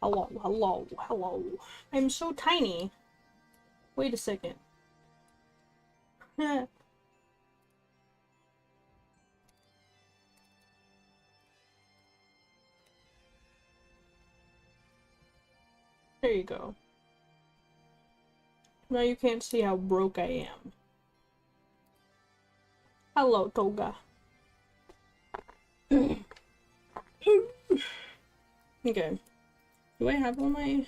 Hello, hello, hello. I'm so tiny. Wait a second. There you go. Now you can't see how broke I am. Hello, Toga. Okay. Do I have all my...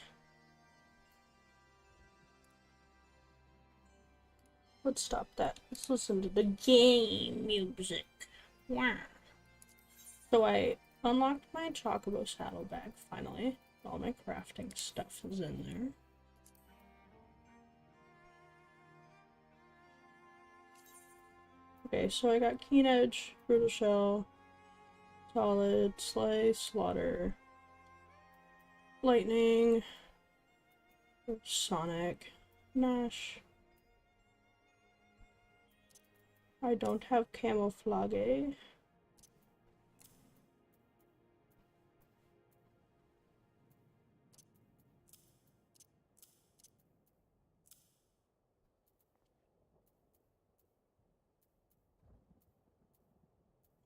Let's stop that. Let's listen to the game music. Wow. So I unlocked my Chocobo saddlebag, finally. All my crafting stuff is in there. Okay, so I got Keen Edge, Brutal Shell, Solid, Slice, Slaughter, Lightning, Sonic, Nash. I don't have Camouflage.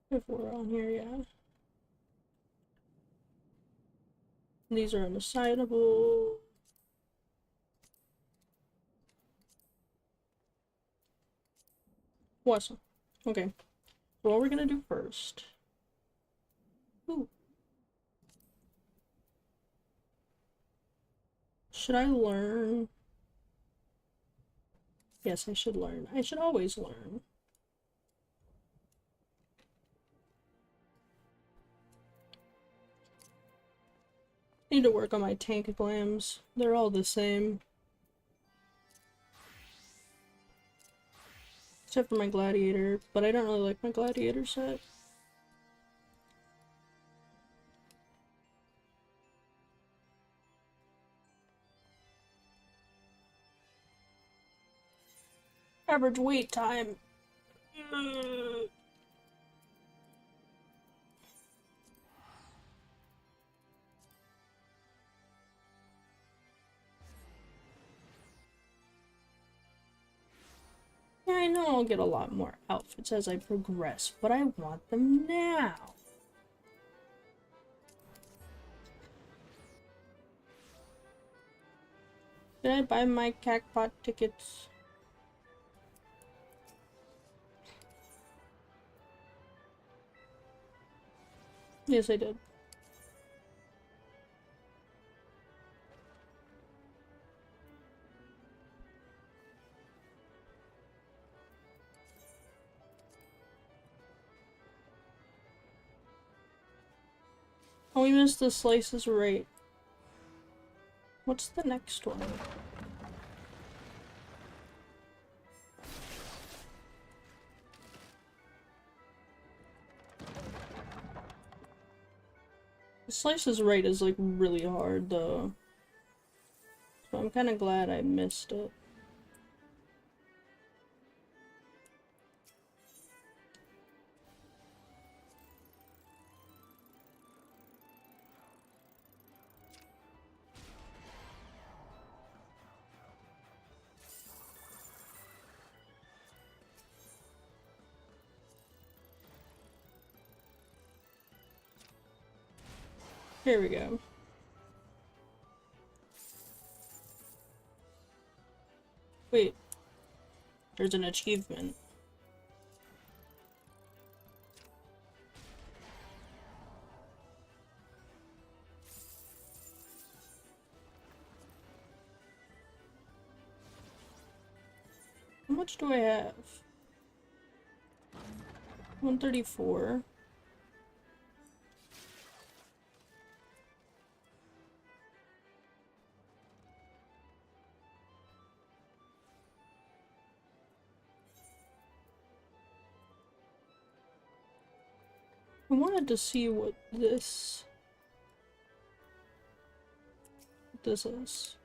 If we're on here, yeah. These are unassignable. Awesome. Okay. So what we're gonna do first. Ooh. Should I learn? Yes, I should learn. I should always learn. Need to work on my tank glams. They're all the same. Except for my gladiator, but I don't really like my gladiator set. Average wait time. Yeah, I know I'll get a lot more outfits as I progress, but I want them now. Did I buy my Cacpot tickets? Yes, I did. Oh, we missed the slices right. What's the next one? The slices right is like really hard though. So I'm kind of glad I missed it. Here we go. Wait, there's an achievement. How much do I have? 134. I wanted to see what this is.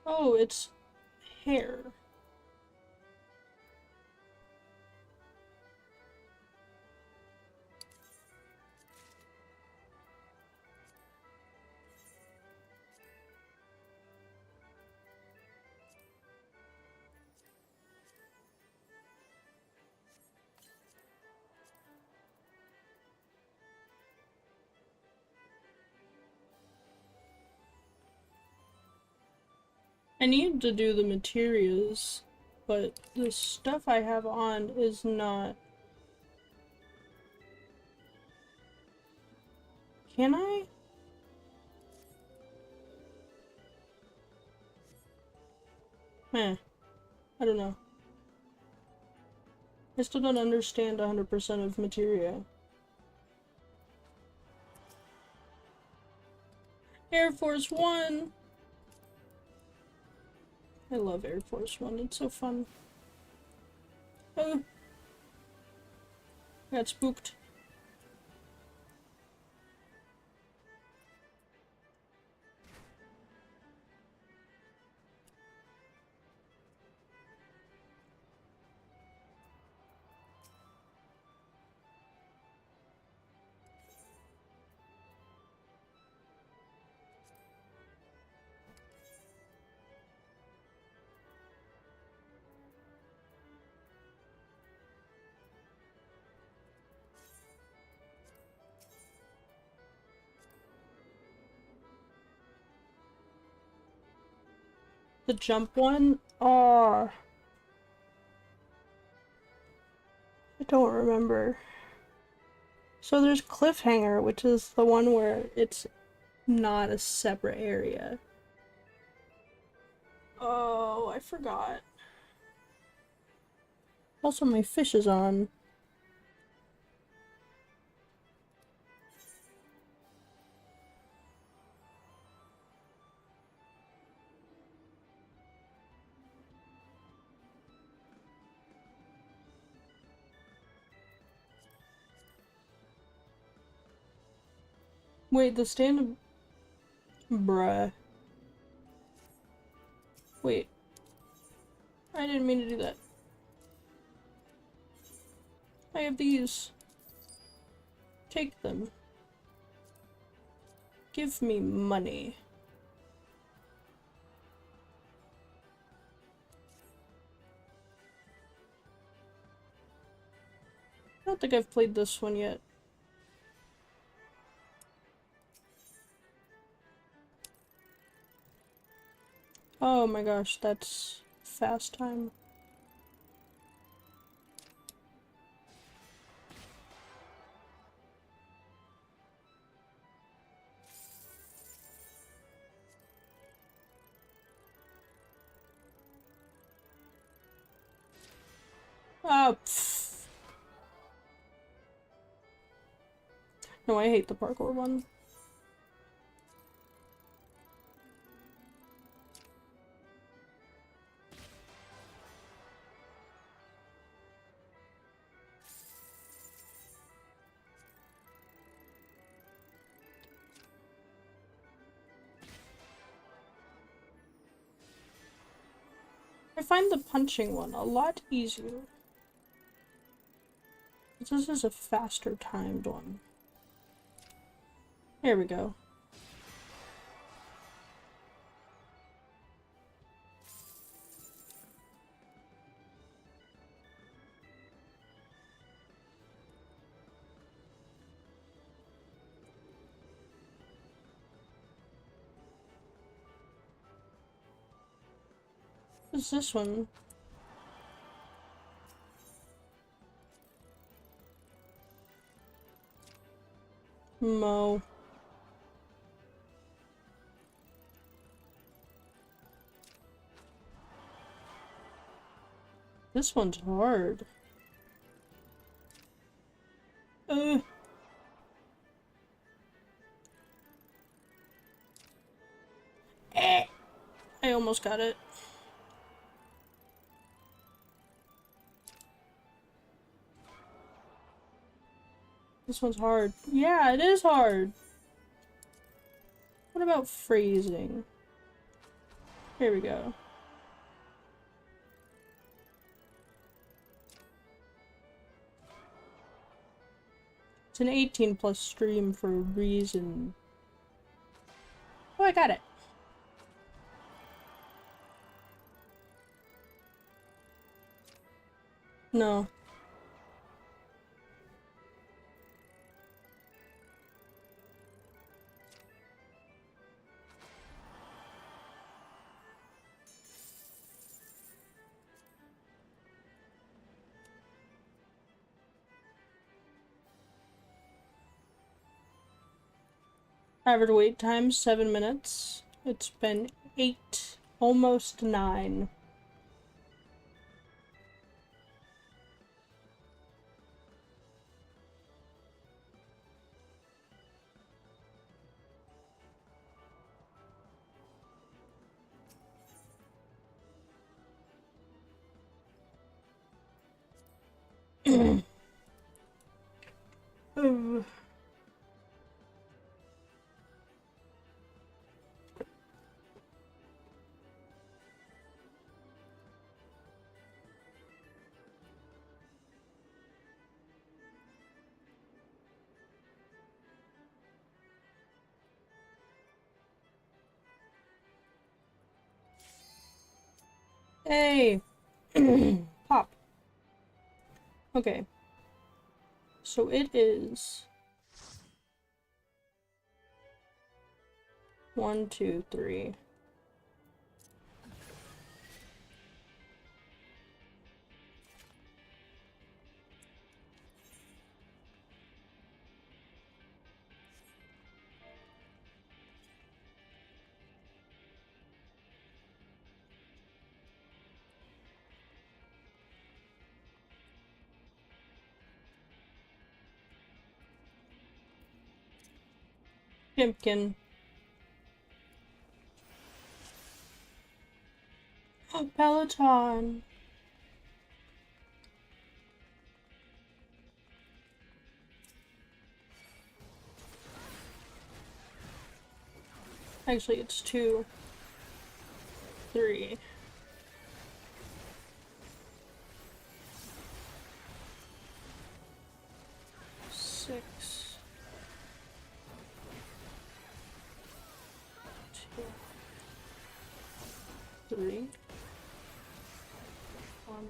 Oh, it's hair. I need to do the materials, but the stuff I have on is not... Can I? I don't know. I still don't understand 100% of materia. Air Force One! I love Air Force One, it's so fun. Oh! I got spooked. The jump one? Oh, I don't remember. So there's Cliffhanger, which is the one where it's not a separate area. Oh, I forgot. Also, my fish is on. Wait, the stand... Bruh. Wait. I didn't mean to do that. I have these. Take them. Give me money. I don't think I've played this one yet. Oh my gosh, that's fast time. Ah, pfft. No, I hate the parkour one. I find the punching one a lot easier. This is a faster timed one. There we go. What's this one? Mo. This one's hard. I almost got it. This one's hard. Yeah, it is hard. What about phrasing? Here we go. an 18 plus stream for a reason. Oh, I got it. No. Average wait time 7 minutes. It's been 8, almost 9. Hey! Pop. Okay. So it is 1, 2, 3. Pimpkin. Peloton. Actually, it's 2, 3. 6. 2, 3. 1,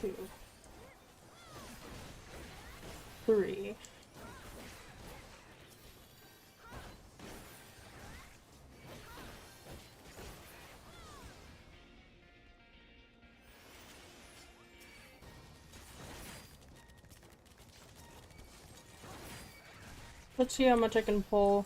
2, 3. Let's see how much I can pull.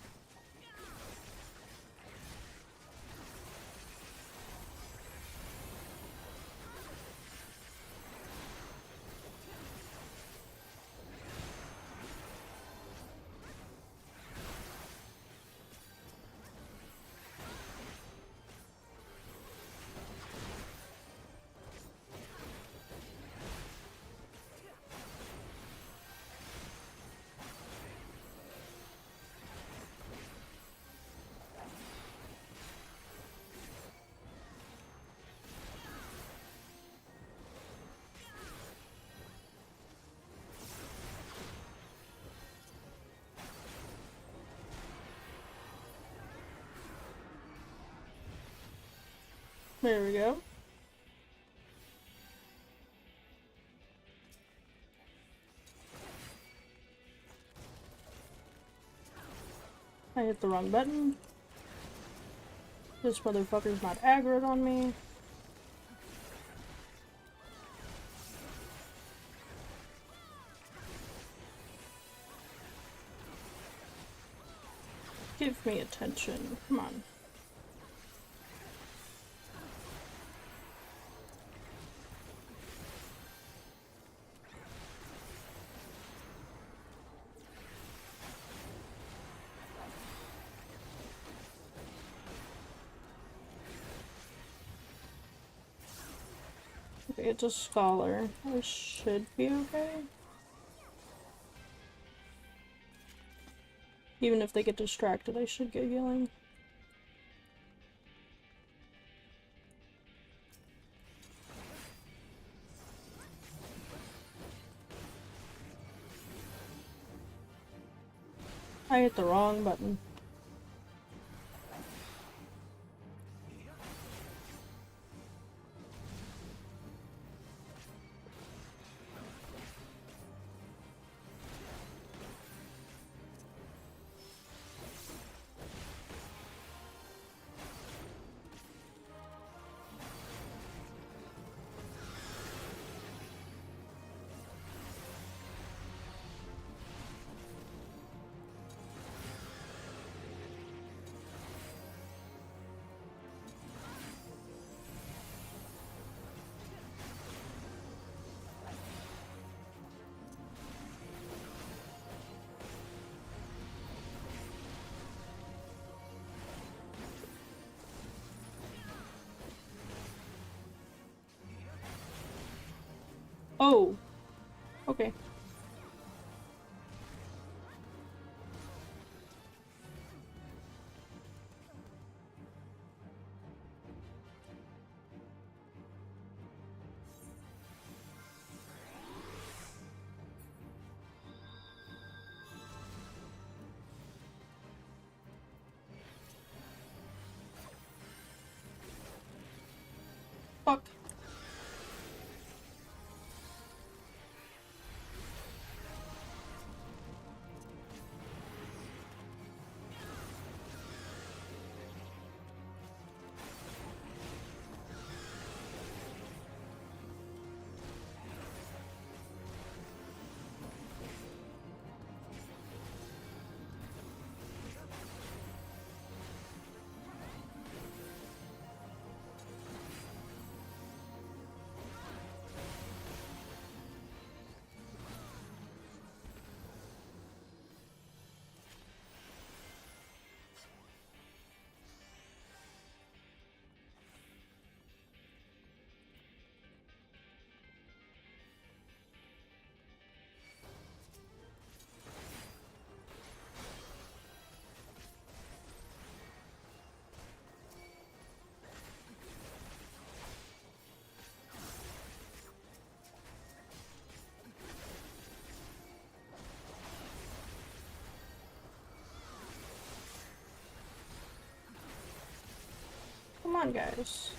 There we go. I hit the wrong button. This motherfucker's not aggroed on me. Give me attention. Come on. Okay, it's a scholar. I should be okay. Even if they get distracted, I should get healing. I hit the wrong button. Oh, okay. Fuck. Come on, guys.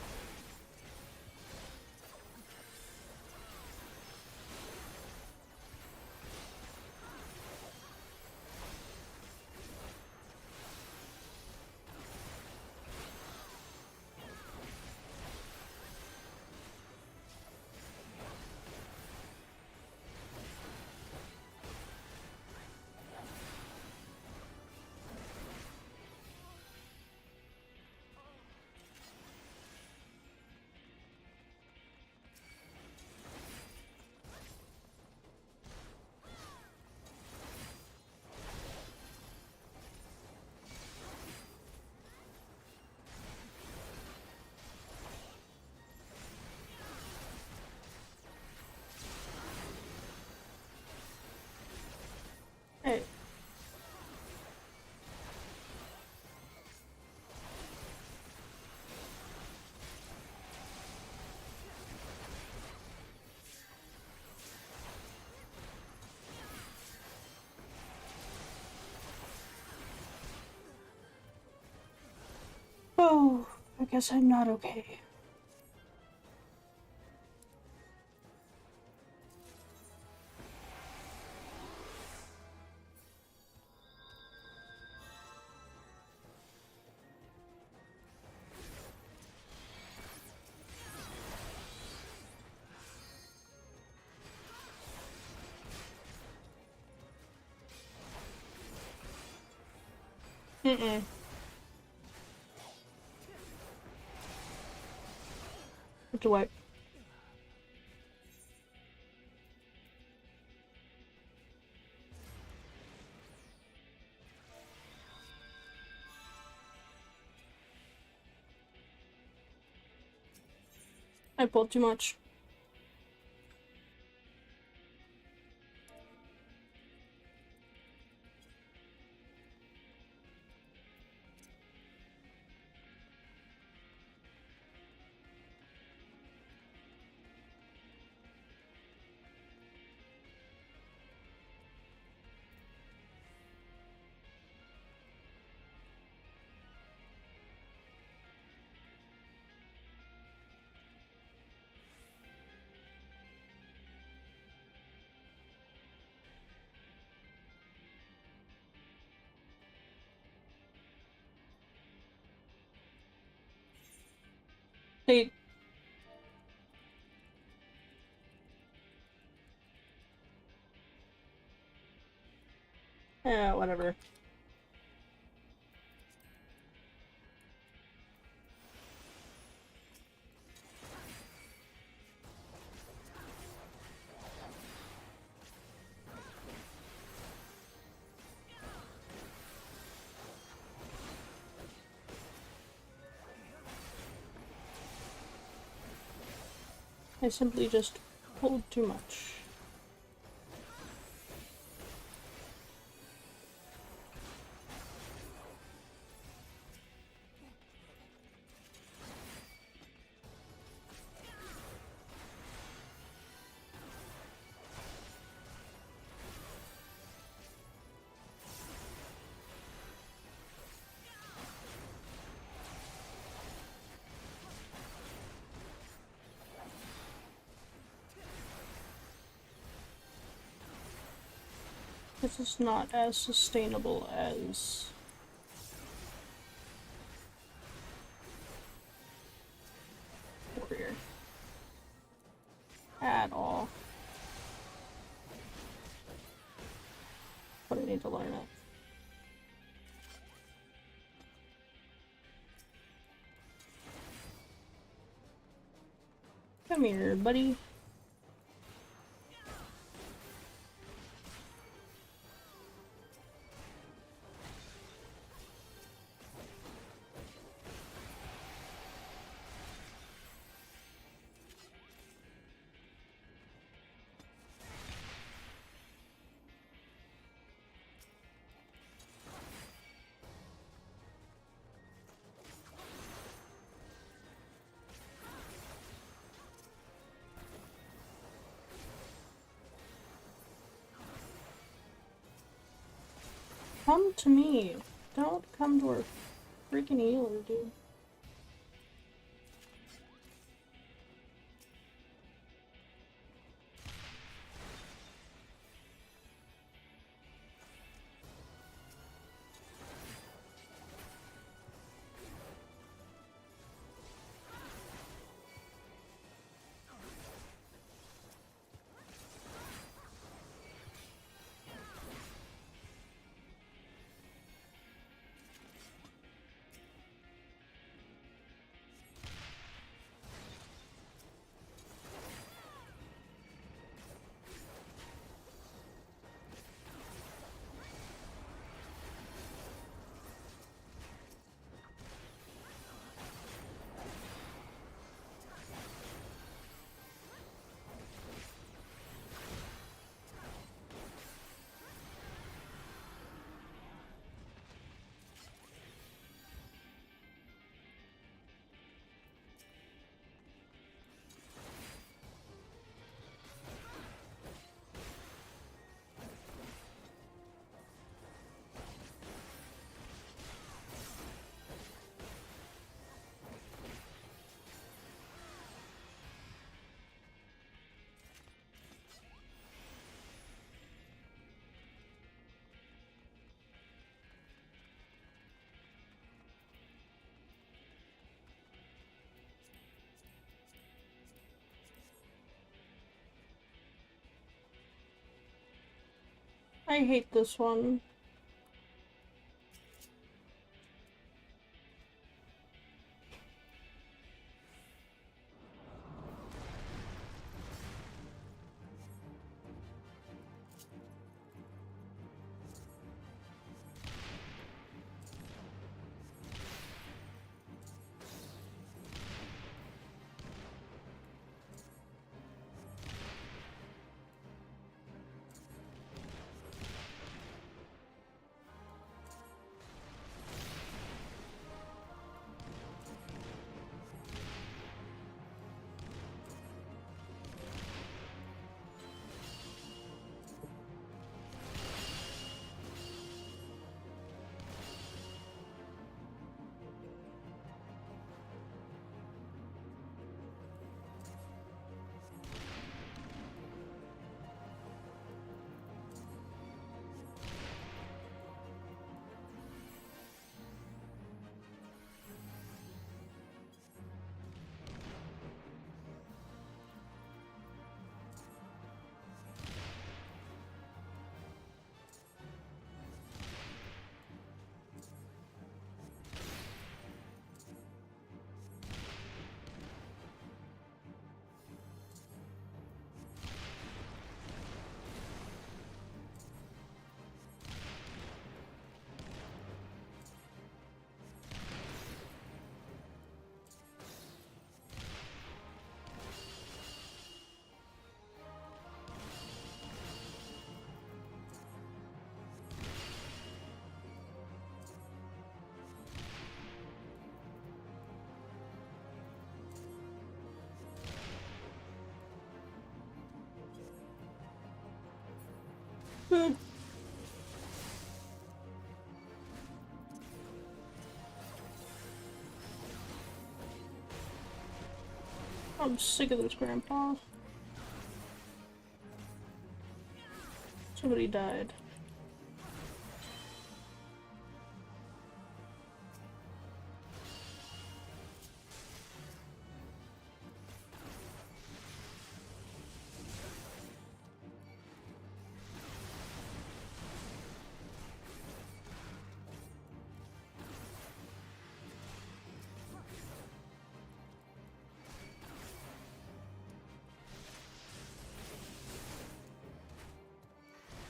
Hey. Oh, I guess I'm not okay. Mm-mm. It's what? I pulled too much. Hey. Yeah, whatever. I simply just pulled too much. This is not as sustainable as Warrior. At all. But I need to learn it. Come here, buddy. Come to me. Don't come to our freaking healer, dude. I hate this one. I'm sick of this, Grandpa. Somebody died.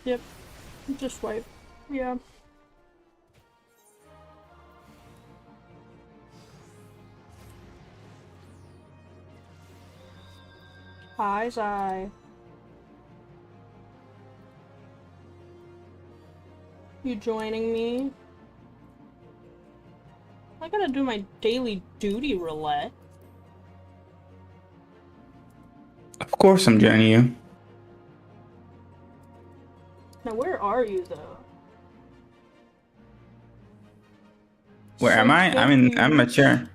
Yep. Just wipe. Yeah. Hi, Zai. You joining me? I gotta do my daily duty roulette. Of course I'm joining you. Now, where are you, though? Where am I? I'm in my chair.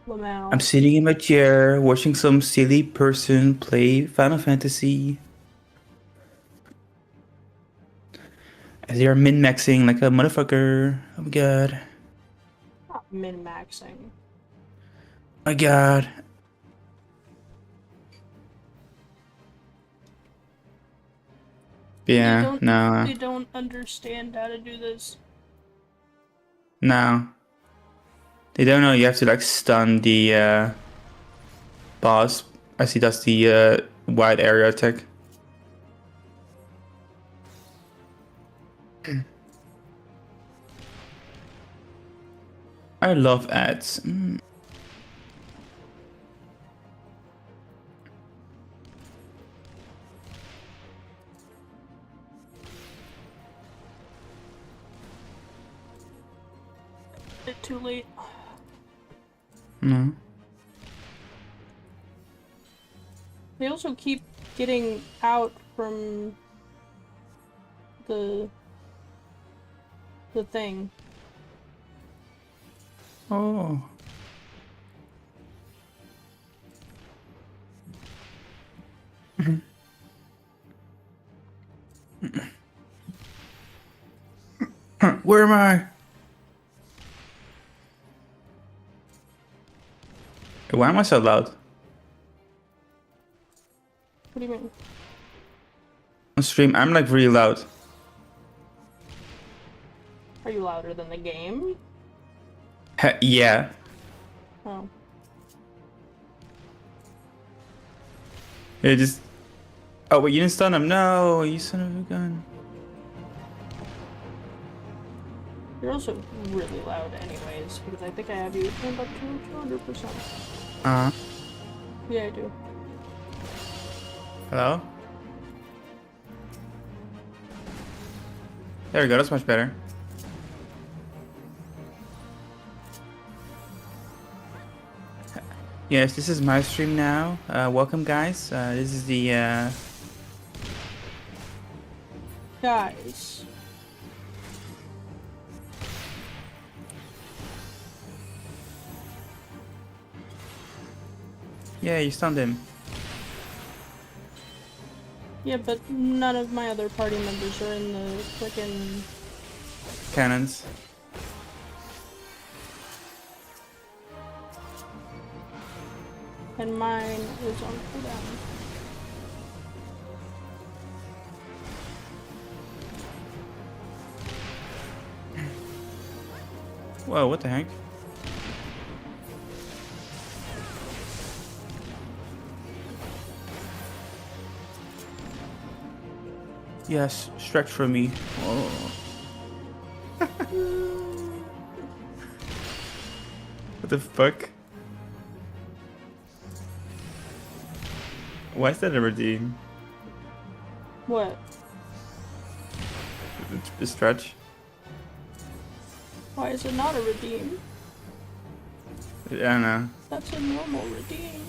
Lamau. I'm sitting in my chair watching some silly person play Final Fantasy. As they are min-maxing like a motherfucker. Oh my god. Not min-maxing. Oh my god. Yeah, no. They don't understand how to do this. No. They don't know you have to like stun the boss as he does the wide area attack. I love ads. Bit too late. No. They also keep getting out from the thing. Oh. Where am I? Why am I so loud? What do you mean? On stream, I'm like really loud. Are you louder than the game? Yeah. Oh. Yeah, just... Oh, wait, you didn't stun him? No, you son of a gun. You're also really loud anyways, because I think I have you turned up to 200%. Uh-huh. Yeah, I do. Hello? There we go, that's much better. Yes, this is my stream now. Welcome, guys. This is the... Guys. Yeah, you stunned him. Yeah, but none of my other party members are in the frickin' Cannons. and mine is on cooldown. Whoa, what the heck? Yes, stretch for me. Oh. What the fuck? Why is that a redeem? What? The stretch? Why is it not a redeem? I don't know. That's a normal redeem.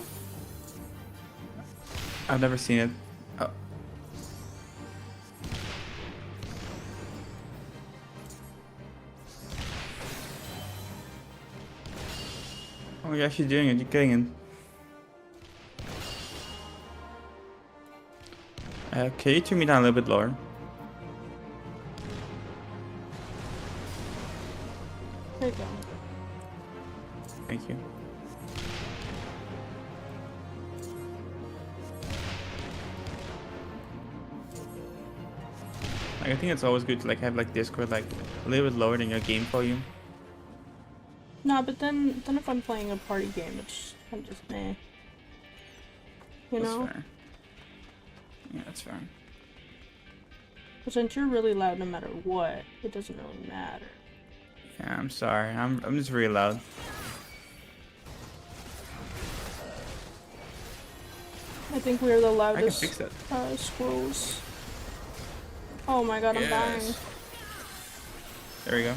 I've never seen it. Oh, you're actually doing it. You're getting it. Can you turn me down a little bit lower? There you go. Thank you. Like, I think it's always good to like have like Discord like a little bit lower than your game volume. No, but then if I'm playing a party game, I'm just meh. You know? That's fair. Yeah, that's fair. But since you're really loud no matter what, it doesn't really matter. Yeah, I'm sorry. I'm just really loud. I think we're the I can loudest fix that. squirrels. Oh my god, I'm dying. There we go.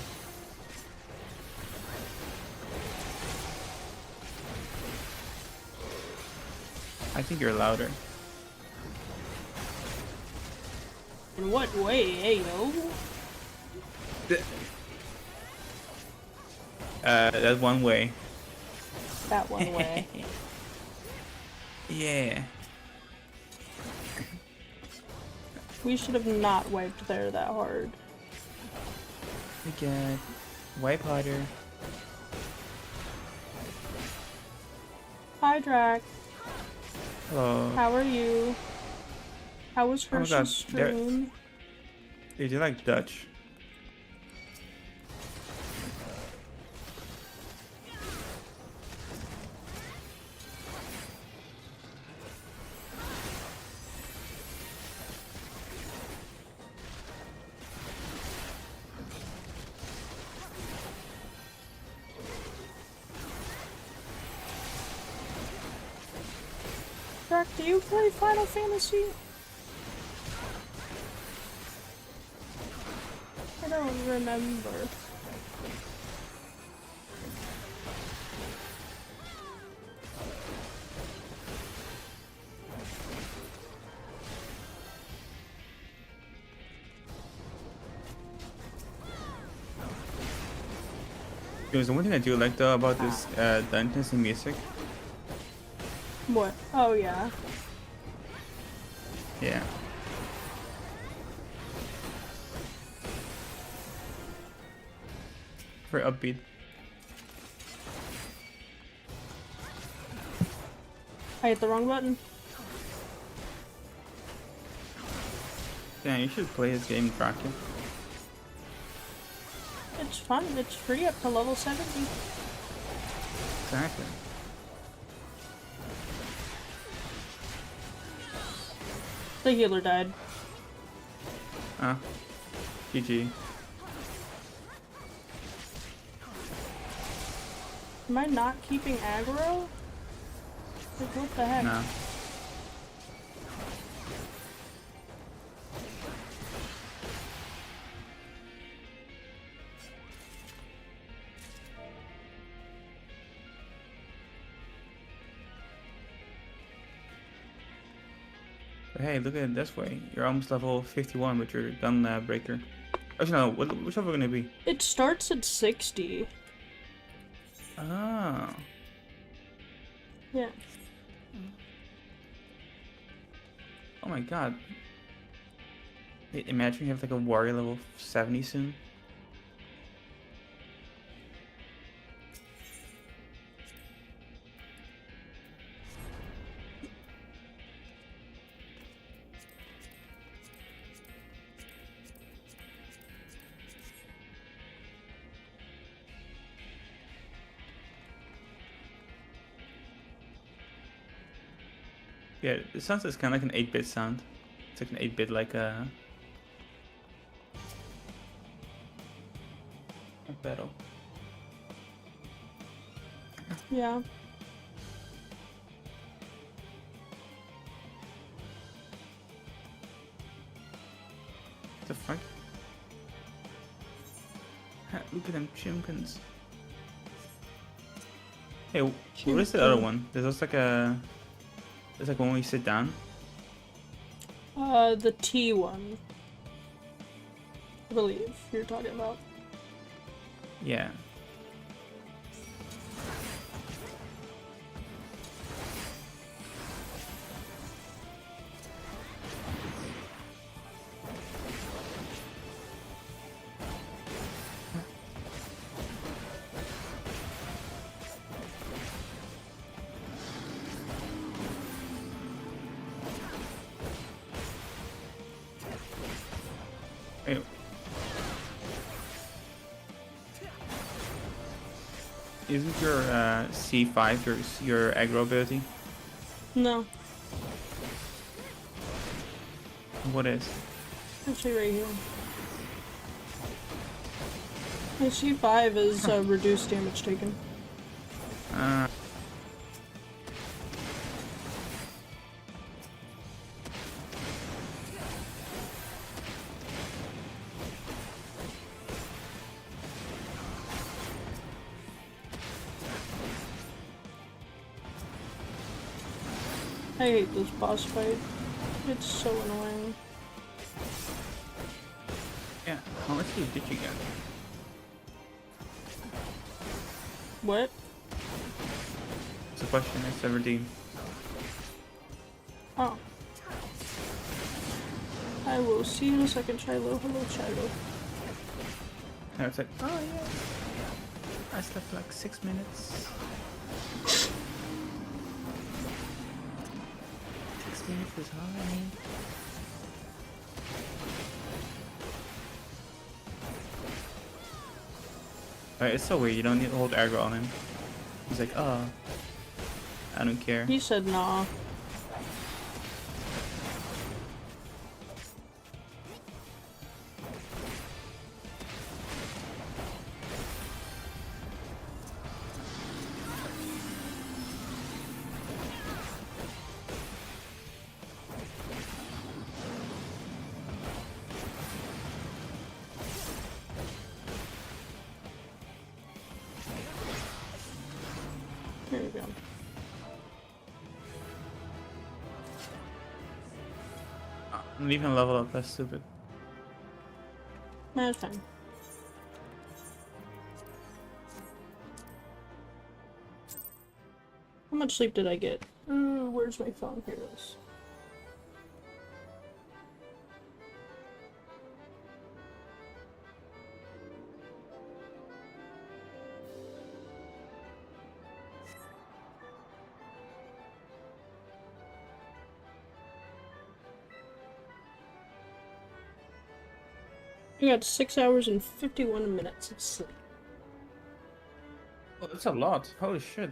I think you're louder. In what way, yo? That one way. That one way. Yeah. We should have not wiped there that hard. We got wipe harder. Hi, Drac. Hello. How are you? How was Oh my God, Hershey's stream? They do like Dutch. Drac, do you play Final Fantasy? I don't remember. There's one thing I do like though about this Dungeons and music. What? Oh, yeah. Yeah. Very upbeat. I hit the wrong button. Yeah, you should play this game, Kraken. It's fun. It's free up to level 70. Exactly. The healer died. Ah. GG. Am I not keeping aggro? Like, what the heck? No. But hey, look at it this way. You're almost level 51 with your gun breaker. Actually, no. Which level are we gonna be? It starts at 60. Oh. Yeah. Oh my god. Imagine you have like a warrior level 70 soon. Yeah, it sounds like kind of like an 8-bit sound. It's like an 8-bit like a battle. Yeah. What the fuck? Ha, look at them chimkins. Hey, what is the other one? There's also like a... It's like when we sit down. The T one. I believe you're talking about. Yeah. Hey. Isn't your C5 your aggro ability? No, What is? actually right here. My C5 is reduced damage taken. Uh, I hate this boss fight. It's so annoying. yeah. How much did you get? What? It's a question. It's a redeem. Oh. I will see you in a second, Shiloh. Hello, Shiloh. And it's like, oh yeah. I slept like 6 minutes. 6 minutes is all I need. It's so weird. You don't need to hold aggro on him. He's like, oh, I don't care. He said nah. Here we go. I'm leaving level up. That's stupid. That's fine. How much sleep did I get? Where's my phone? Here it is. I got 6 hours and 51 minutes of sleep. Oh, that's a lot. Holy shit.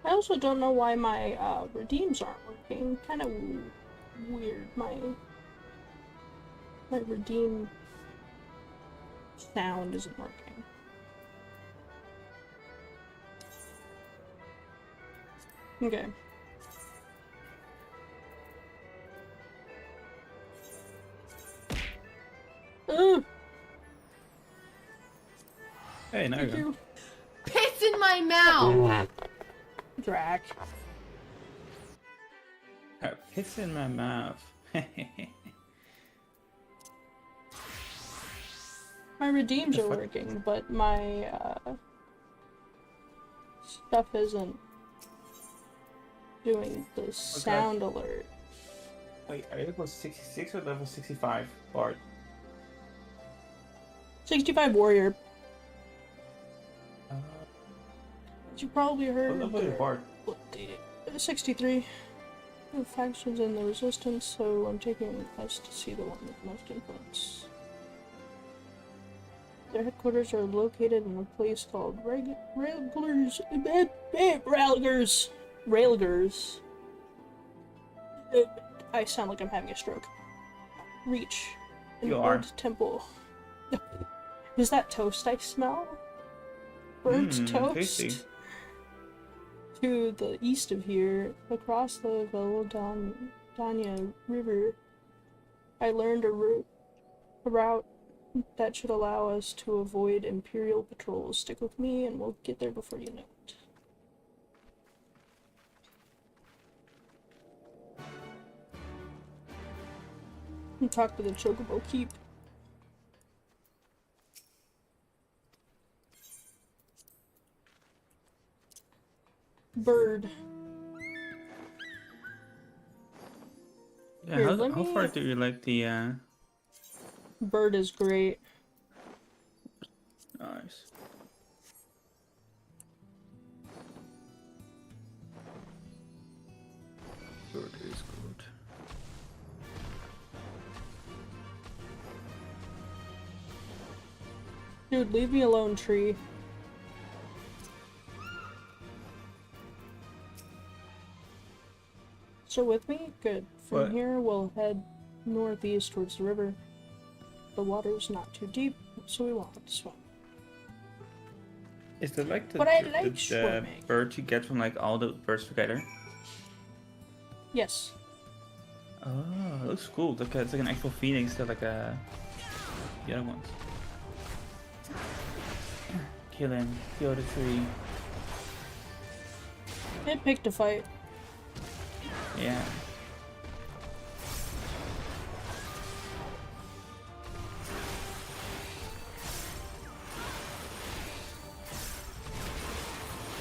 I also don't know why my redeems aren't working. Kind of weird. My redeem sound isn't working. Okay. Ugh! Hey, now you Thank go. you. Piss in my mouth! Drac. It's in my mouth. My redeems are working, but my stuff isn't doing the sound alert. Wait, are you level 66 or level 65, Bard? 65 warrior. As you probably heard. What level is your Bard? 63. The factions in the resistance, so I'm taking a quest to see the one with most influence. Their headquarters are located in a place called Railgers. Railgers. I sound like I'm having a stroke. Reach. An You are. old temple. Is that toast I smell? Burnt toast? Tasty. To the east of here, across the Veldania River, I learned a route that should allow us to avoid Imperial patrols. Stick with me and we'll get there before you know it. And talk to the Chocobo Keep. Bird. Yeah, Here, how far do you like the Bird is great. Nice. Good is good. Dude, leave me alone, tree. So with me? Good. From What? here, we'll head northeast towards the river. The water's not too deep, so we won't have to swim. Is that like But I the like swimming. bird you get from like all the birds together? Yes. Oh, it looks cool. It's like an actual phoenix instead of like the other ones. Kill him. Kill the tree. It picked a fight. Yeah.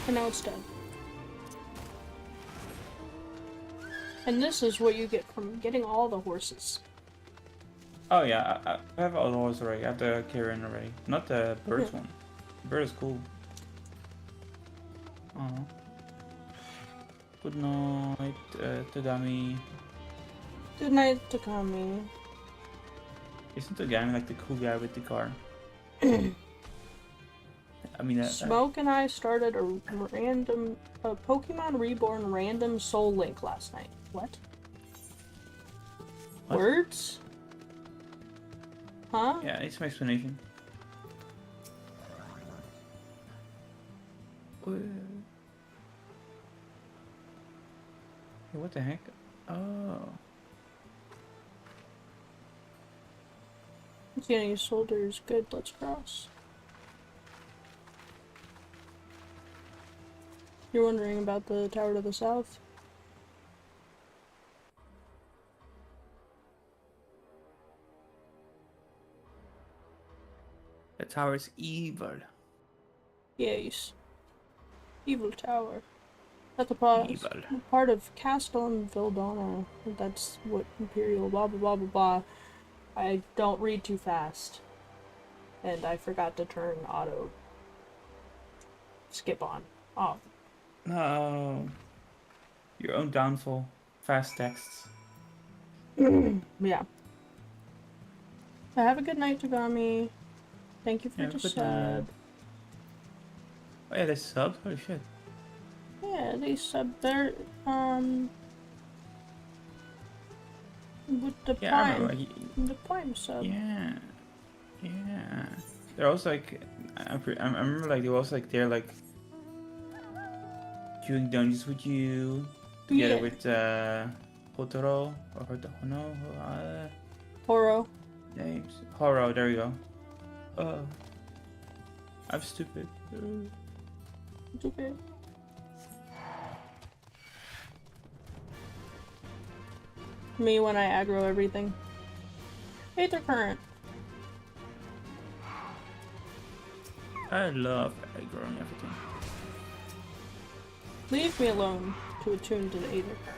And now it's dead. And this is what you get from getting all the horses. Oh yeah, I have all the horses already. I have the Kirin already. Not the birds Yeah. one. The bird is cool. Oh. Good night, Togami. Good night, Takami. Isn't Togami like the cool guy with the car? I mean, Smoke and I started a Pokemon Reborn random Soul Link last night. What? What? Words? Huh? yeah, it's some explanation. Hey, what the heck? Oh. Getting soldiers. Good, let's cross. You're wondering about the tower to the south? The tower is evil. Yes. Evil tower. At the Evil. part of Castle and Vildana. That's what Imperial blah blah blah blah blah. I don't read too fast. And I forgot to turn auto skip on. Off. No. Your own downfall. Fast texts. Yeah. Have a good night, Tagami. Thank you for Yeah, the good sub. night. Oh yeah, they subbed? Holy shit. Yeah, they sub their with the Yeah, I prime. remember. The prime sub. Yeah. Yeah. They're also like, I remember like they were also like they're like doing dungeons with you together Yeah. with Hotoro or no, Horo. names. Horo, there you go. Oh, I'm stupid. It's okay. Me when I aggro everything. Aether current. I love growing everything. Leave me alone to attune to the Aether current.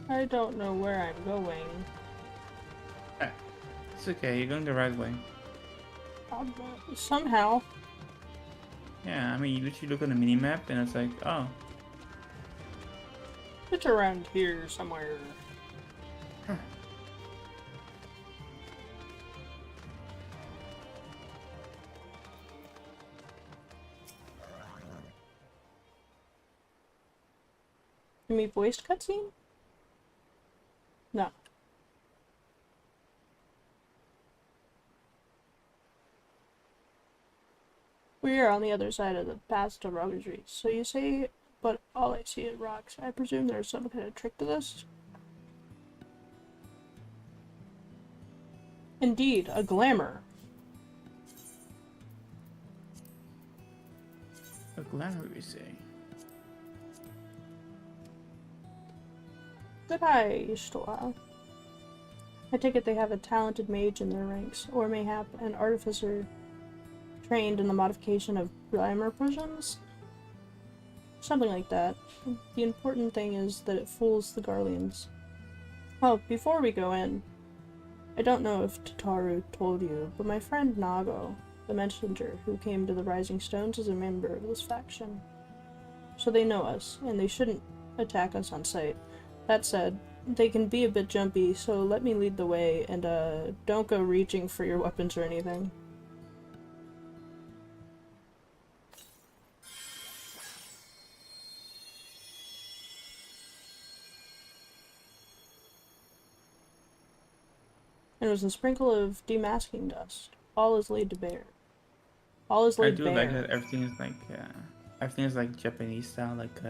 I don't know where I'm going. It's okay, you're going the right way. Somehow. Yeah, I mean, you literally look on the mini map and it's like, oh, It's around here somewhere. You mean voiced cutscene? No. We are on the other side of the path to Rogue's Reach. So you say, but all I see is rocks. I presume there's some kind of trick to this? Indeed, a glamour. A glamour, you say? Good eye, Ishtoa. I take it they have a talented mage in their ranks, or mayhap an artificer trained in the modification of glamour potions? Something like that. The important thing is that it fools the Garleans. Oh, before we go in, I don't know if Tataru told you, but my friend Nago, the messenger who came to the Rising Stones, is a member of this faction. So they know us, and they shouldn't attack us on sight. That said, they can be a bit jumpy, so let me lead the way, and don't go reaching for your weapons or anything. And it was a sprinkle of demasking dust. All is laid to bear. All is I laid do bare. like that everything is like Japanese style, like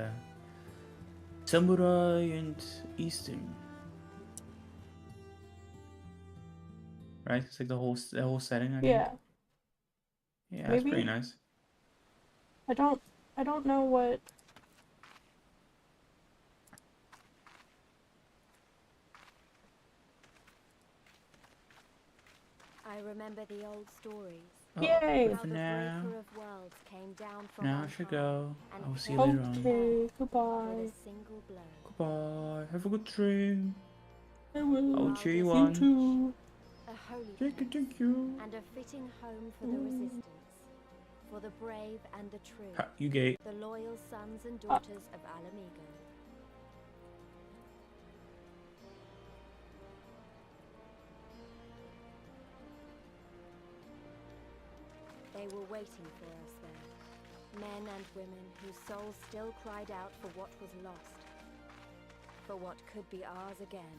samurai and Eastern. Right? It's like the whole setting, I think. Yeah. Yeah, that's Maybe? pretty nice. I don't know what... I remember the old stories. Yay! But How for the now, breaker of worlds came down from now on I should high go. and I will see you later on. Okay, with goodbye. a single blow. Goodbye. Have a good dream. I will. I will cheer you You on. too. A holy Thank you, place thank you. and a fitting home for the resistance, for the brave and the true, Ha, you gay. the loyal sons and daughters of Alamigo. They were waiting for us there, men and women whose souls still cried out for what was lost, for what could be ours again.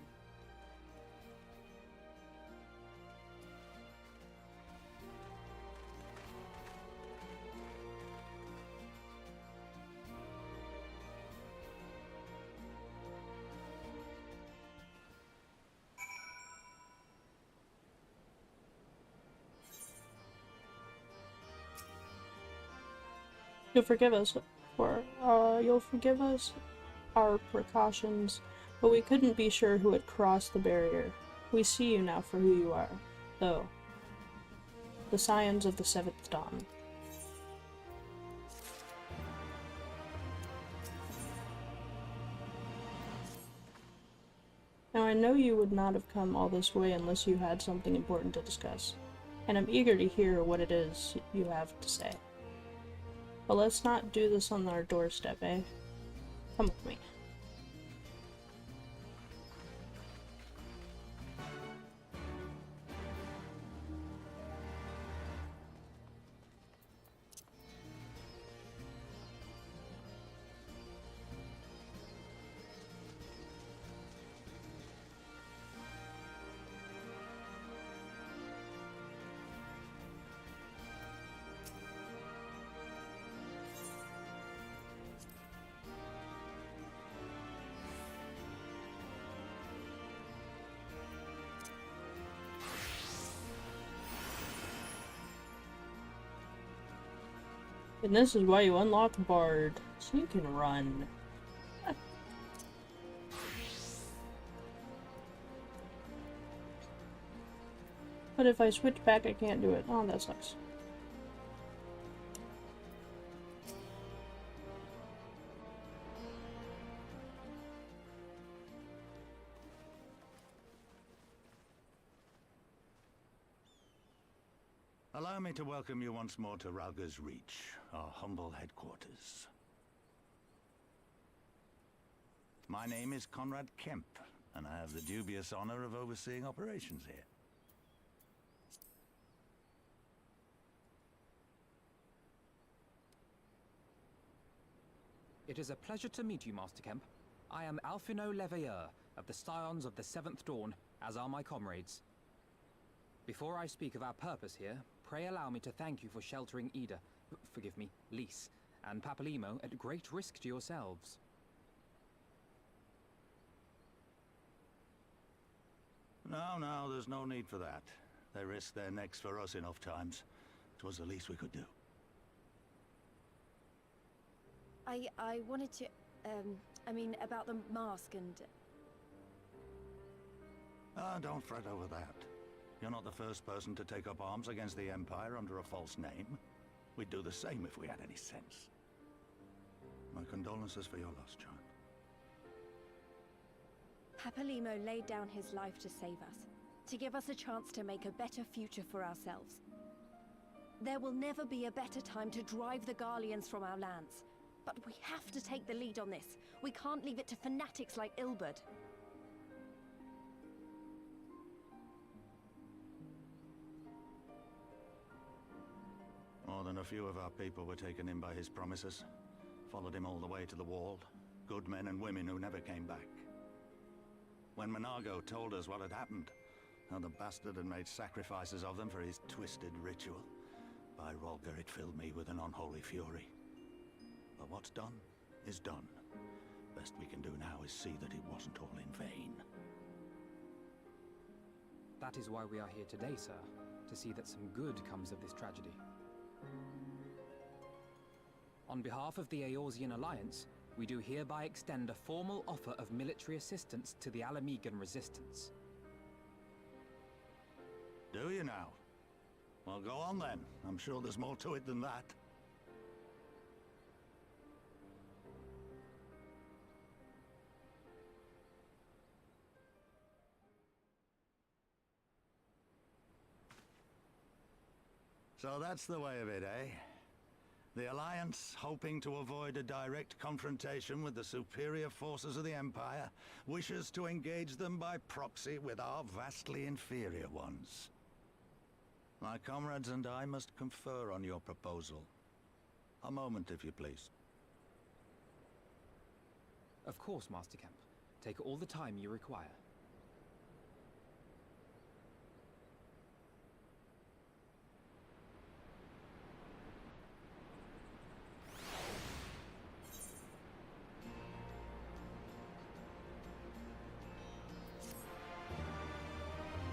You'll forgive us our precautions, but we couldn't be sure who had crossed the barrier. We see you now for who you are, though. The Scions of the Seventh Dawn. Now I know you would not have come all this way unless you had something important to discuss, and I'm eager to hear what it is you have to say. But let's not do this on our doorstep, eh? Come with me. And this is why you unlock Bard, so you can run. But if I switch back, I can't do it. Oh, that sucks. Allow me to welcome you once more to Ralga's Reach, our humble headquarters. My name is Conrad Kemp, and I have the dubious honor of overseeing operations here. It is a pleasure to meet you, Master Kemp. I am Alphino Leveilleur of the Scions of the Seventh Dawn, as are my comrades. Before I speak of our purpose here, pray allow me to thank you for sheltering Ida, forgive me, Lys, and Papalimo at great risk to yourselves. No, there's no need for that. They risked their necks for us enough times. 'Twas the least we could do. I wanted to, I mean, about the mask and... Ah, don't fret over that. You're not the first person to take up arms against the Empire under a false name. We'd do the same if we had any sense. My condolences for your loss, child. Papalimo laid down his life to save us, to give us a chance to make a better future for ourselves. There will never be a better time to drive the Garleans from our lands. But we have to take the lead on this. We can't leave it to fanatics like Ilberd. More than a few of our people were taken in by his promises. Followed him all the way to the wall. Good men and women who never came back. When Monago told us what had happened, how the bastard had made sacrifices of them for his twisted ritual, by Rolger, it filled me with an unholy fury. But what's done is done. Best we can do now is see that it wasn't all in vain. That is why we are here today, sir. To see that some good comes of this tragedy. On behalf of the Eorzean Alliance, we do hereby extend a formal offer of military assistance to the Alamegan resistance. Do you now? Well, go on then. I'm sure there's more to it than that. So that's the way of it, eh? The Alliance, hoping to avoid a direct confrontation with the superior forces of the Empire, wishes to engage them by proxy with our vastly inferior ones. My comrades and I must confer on your proposal. A moment, if you please. Of course, Master Kemp. Take all the time you require.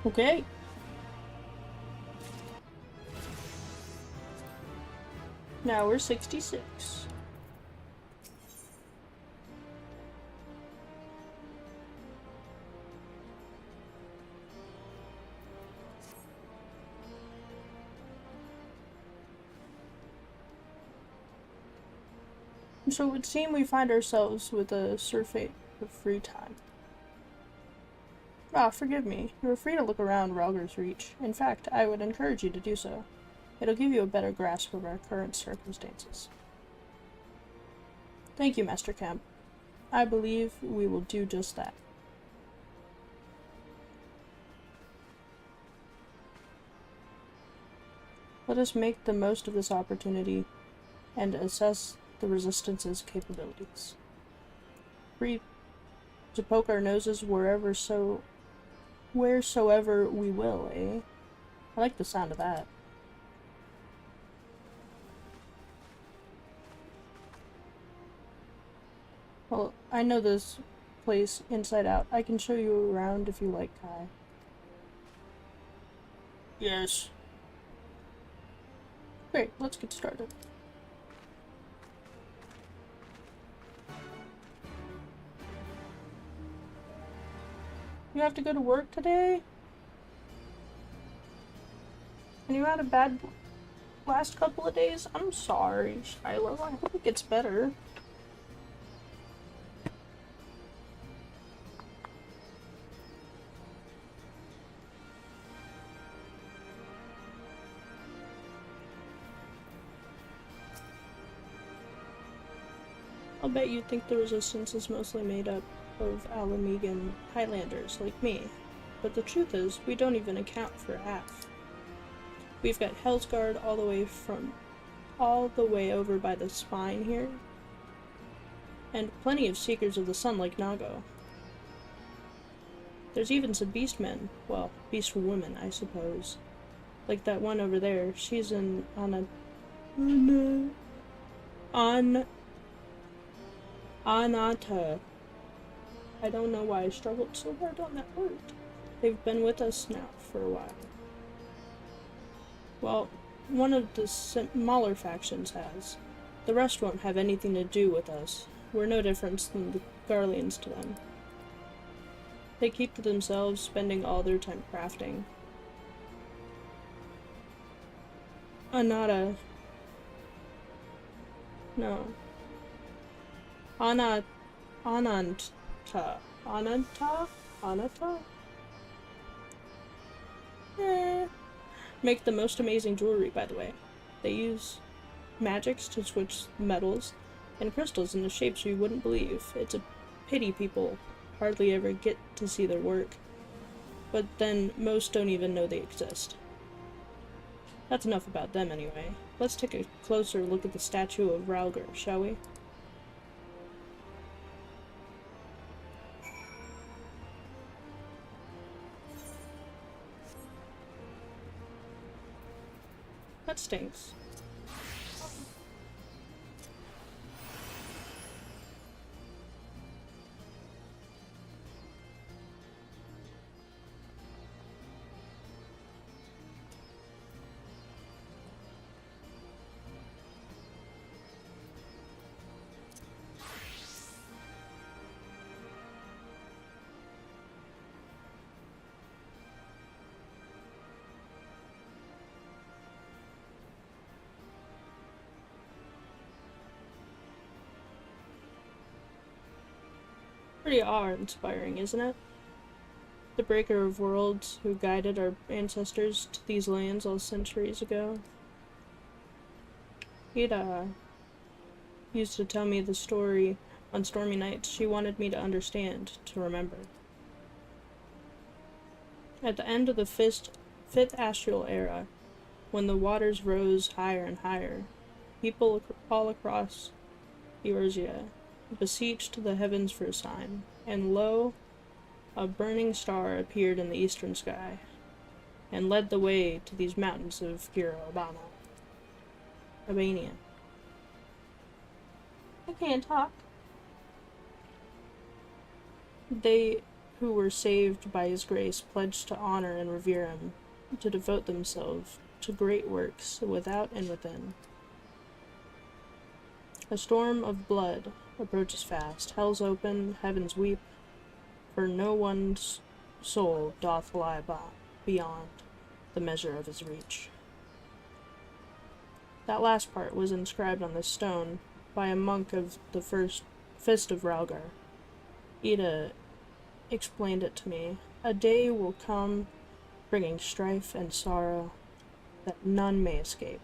Okay. Now we're 66. So it would seem we find ourselves with a surfeit of free time. Ah, forgive me. You are free to look around Rolger's Reach. In fact, I would encourage you to do so. It'll give you a better grasp of our current circumstances. Thank you, Master Kemp. I believe we will do just that. Let us make the most of this opportunity and assess the Resistance's capabilities. Free to poke our noses wheresoever we will, eh? I like the sound of that. Well, I know this place inside out. I can show you around if you like, Kai. Yes. Great, let's get started. You have to go to work today? And you had a bad last couple of days? I'm sorry, Shiloh. I hope it gets better. I'll bet you think the Resistance is mostly made up of Alamegan Highlanders like me, but the truth is, we don't even account for half. We've got Hellsguard all the way over by the spine here, and plenty of Seekers of the Sun like Nago. There's even some beastmen, well, beast women, I suppose. Like that one over there, she's an Anata. I don't know why I struggled so hard on that word. They've been with us now for a while. Well, one of the smaller factions has. The rest won't have anything to do with us. We're no different than the Guardians to them. They keep to themselves, spending all their time crafting. Anata. No. Ananta. Ananta? Anata? Make the most amazing jewelry, by the way. They use magics to switch metals and crystals into shapes you wouldn't believe. It's a pity people hardly ever get to see their work. But then most don't even know they exist. That's enough about them anyway. Let's take a closer look at the statue of Ralgar, shall we? That stinks. Pretty awe-inspiring, isn't it? The Breaker of Worlds, who guided our ancestors to these lands all centuries ago. He'd, used to tell me the story on stormy nights she wanted me to understand, to remember. At the end of the fifth astral era, when the waters rose higher and higher, people all across Eorzea beseeched the heavens for a sign, and lo, a burning star appeared in the eastern sky, and led the way to these mountains of Albania. I can't talk. They who were saved by his grace pledged to honor and revere him, to devote themselves to great works without and within. A storm of blood approaches fast, hells open, heavens weep, for no one's soul doth lie beyond the measure of his reach. That last part was inscribed on this stone by a monk of the Fist of Ralgar. Ida explained it to me. A day will come, bringing strife and sorrow, that none may escape.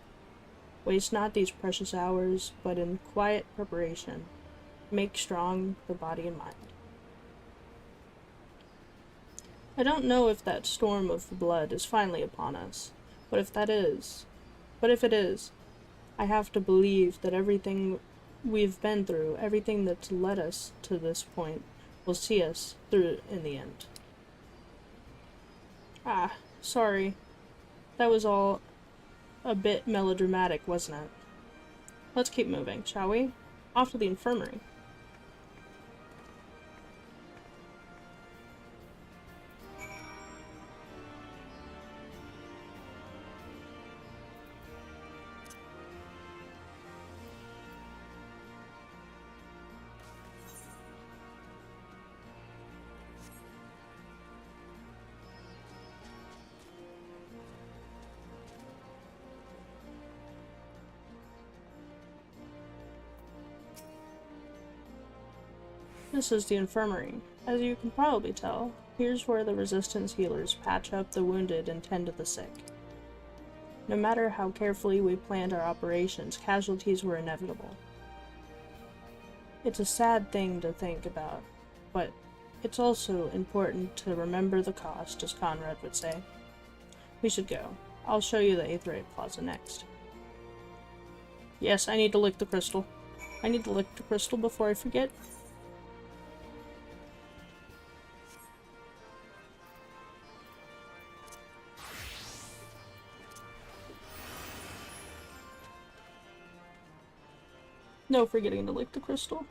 Waste not these precious hours, but in quiet preparation, make strong the body and mind. I don't know if that storm of blood is finally upon us, but if it is, I have to believe that everything we've been through, everything that's led us to this point, will see us through in the end. Sorry. That was all a bit melodramatic, wasn't it? Let's keep moving, shall we? Off to the infirmary. This is the infirmary. As you can probably tell, here's where the resistance healers patch up the wounded and tend to the sick. No matter how carefully we planned our operations, casualties were inevitable. It's a sad thing to think about, but it's also important to remember the cost, as Conrad would say. We should go. I'll show you the Aetheryte Plaza next. Yes, I need to lick the crystal. I need to lick the crystal before I forget. No forgetting to lick the crystal.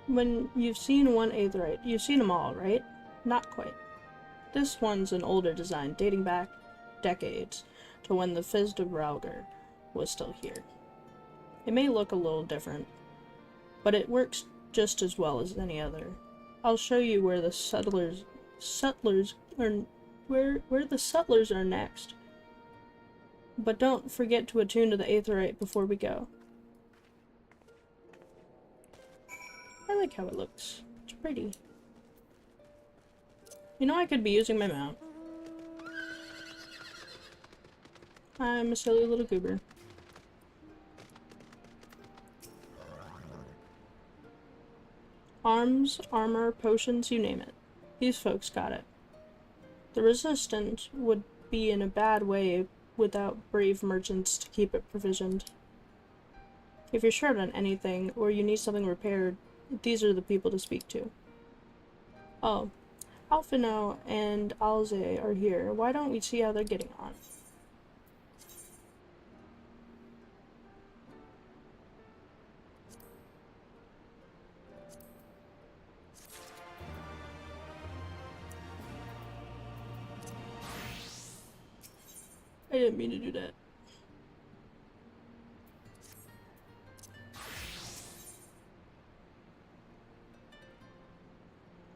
When you've seen one Aetherite, you've seen them all, right? Not quite. This one's an older design, dating back decades to when the Fist of Rauger was still here. It may look a little different, but it works just as well as any other. I'll show you where the settlers are next. But don't forget to attune to the Aetherite before we go. I like how it looks. It's pretty. You know, I could be using my mount. I'm a silly little goober. Arms, armor, potions, you name it. These folks got it. The Resistance would be in a bad way without brave merchants to keep it provisioned. If you're short on anything, or you need something repaired, these are the people to speak to. Oh, Alfino and Alze are here. Why don't we see how they're getting on? I didn't mean to do that.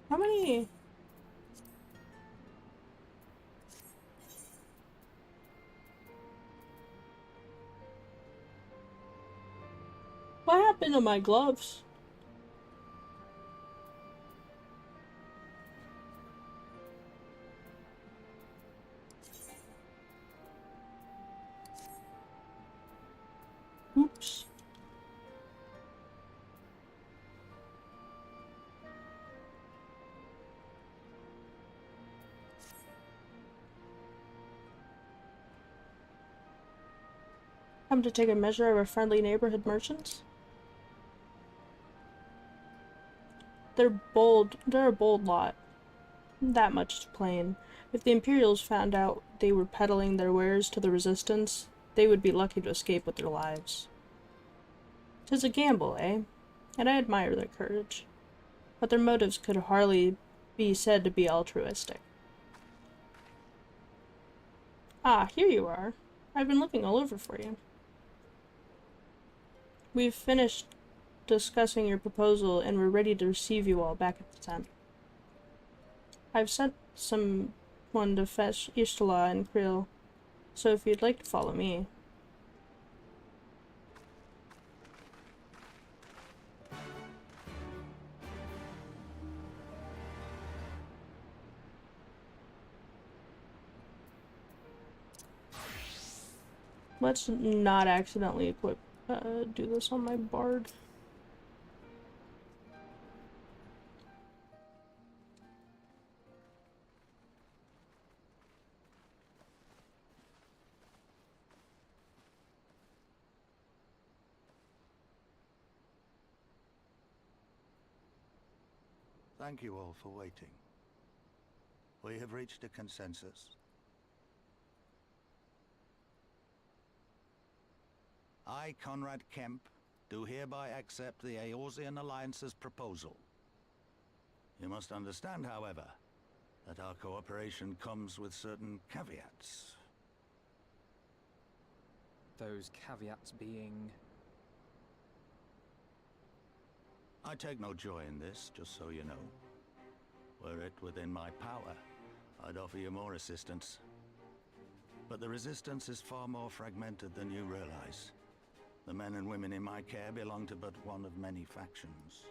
How many? What happened to my gloves? Oops. Come to take a measure of our friendly neighborhood merchants? They're a bold lot. That much is plain. If the Imperials found out they were peddling their wares to the Resistance, they would be lucky to escape with their lives. 'Tis a gamble, eh? And I admire their courage. But their motives could hardly be said to be altruistic. Ah, here you are. I've been looking all over for you. We've finished discussing your proposal and we're ready to receive you all back at the tent. I've sent someone to fetch Ishtala and Krill, so if you'd like to follow me. Let's not accidentally equip, do this on my bard. Thank you all for waiting. We have reached a consensus. I, Conrad Kemp, do hereby accept the Eorzean Alliance's proposal. You must understand, however, that our cooperation comes with certain caveats. Those caveats being... I take no joy in this, just so you know. Were it within my power, I'd offer you more assistance. But the Resistance is far more fragmented than you realize. The men and women in my care belong to but one of many factions.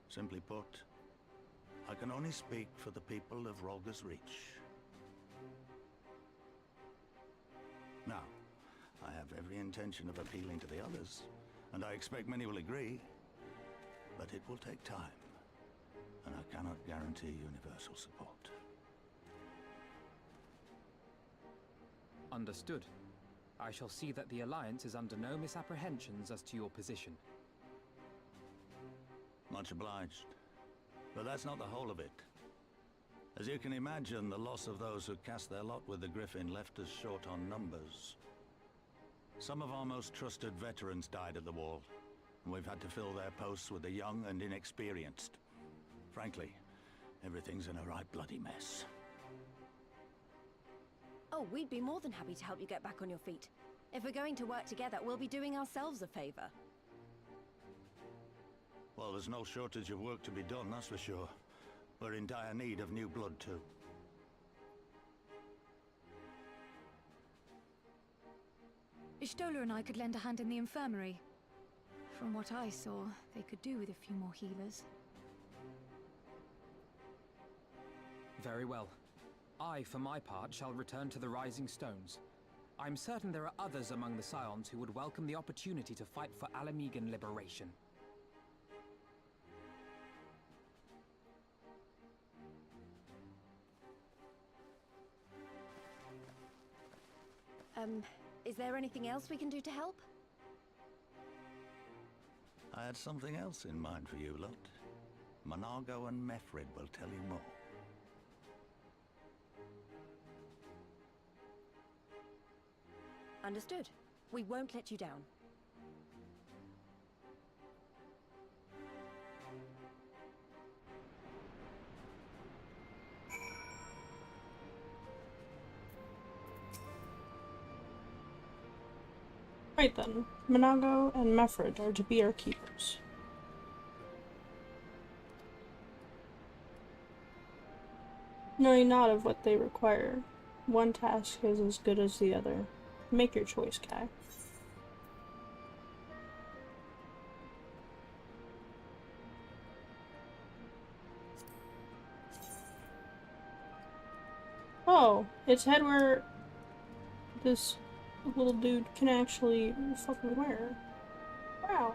Simply put, I can only speak for the people of Rolga's Reach. Now, I have every intention of appealing to the others, and I expect many will agree, but it will take time, and I cannot guarantee universal support. Understood. I shall see that the Alliance is under no misapprehensions as to your position. Much obliged. But that's not the whole of it. As you can imagine, the loss of those who cast their lot with the Griffin left us short on numbers. Some of our most trusted veterans died at the wall, and we've had to fill their posts with the young and inexperienced. Frankly, everything's in a right bloody mess. Oh, we'd be more than happy to help you get back on your feet. If we're going to work together, we'll be doing ourselves a favor. Well, there's no shortage of work to be done, that's for sure. We're in dire need of new blood, too. Ishtola and I could lend a hand in the infirmary. From what I saw, they could do with a few more healers. Very well. I, for my part, shall return to the Rising Stones. I'm certain there are others among the Scions who would welcome the opportunity to fight for Alamegan liberation. Is there anything else we can do to help? I had something else in mind for you lot. Monargo and Mefred will tell you more. Understood. We won't let you down. Right then, Monago and Mefred are to be our keepers. Knowing not of what they require, one task is as good as the other. Make your choice, Kai. Oh, it's head where this little dude can actually fucking wear. Wow.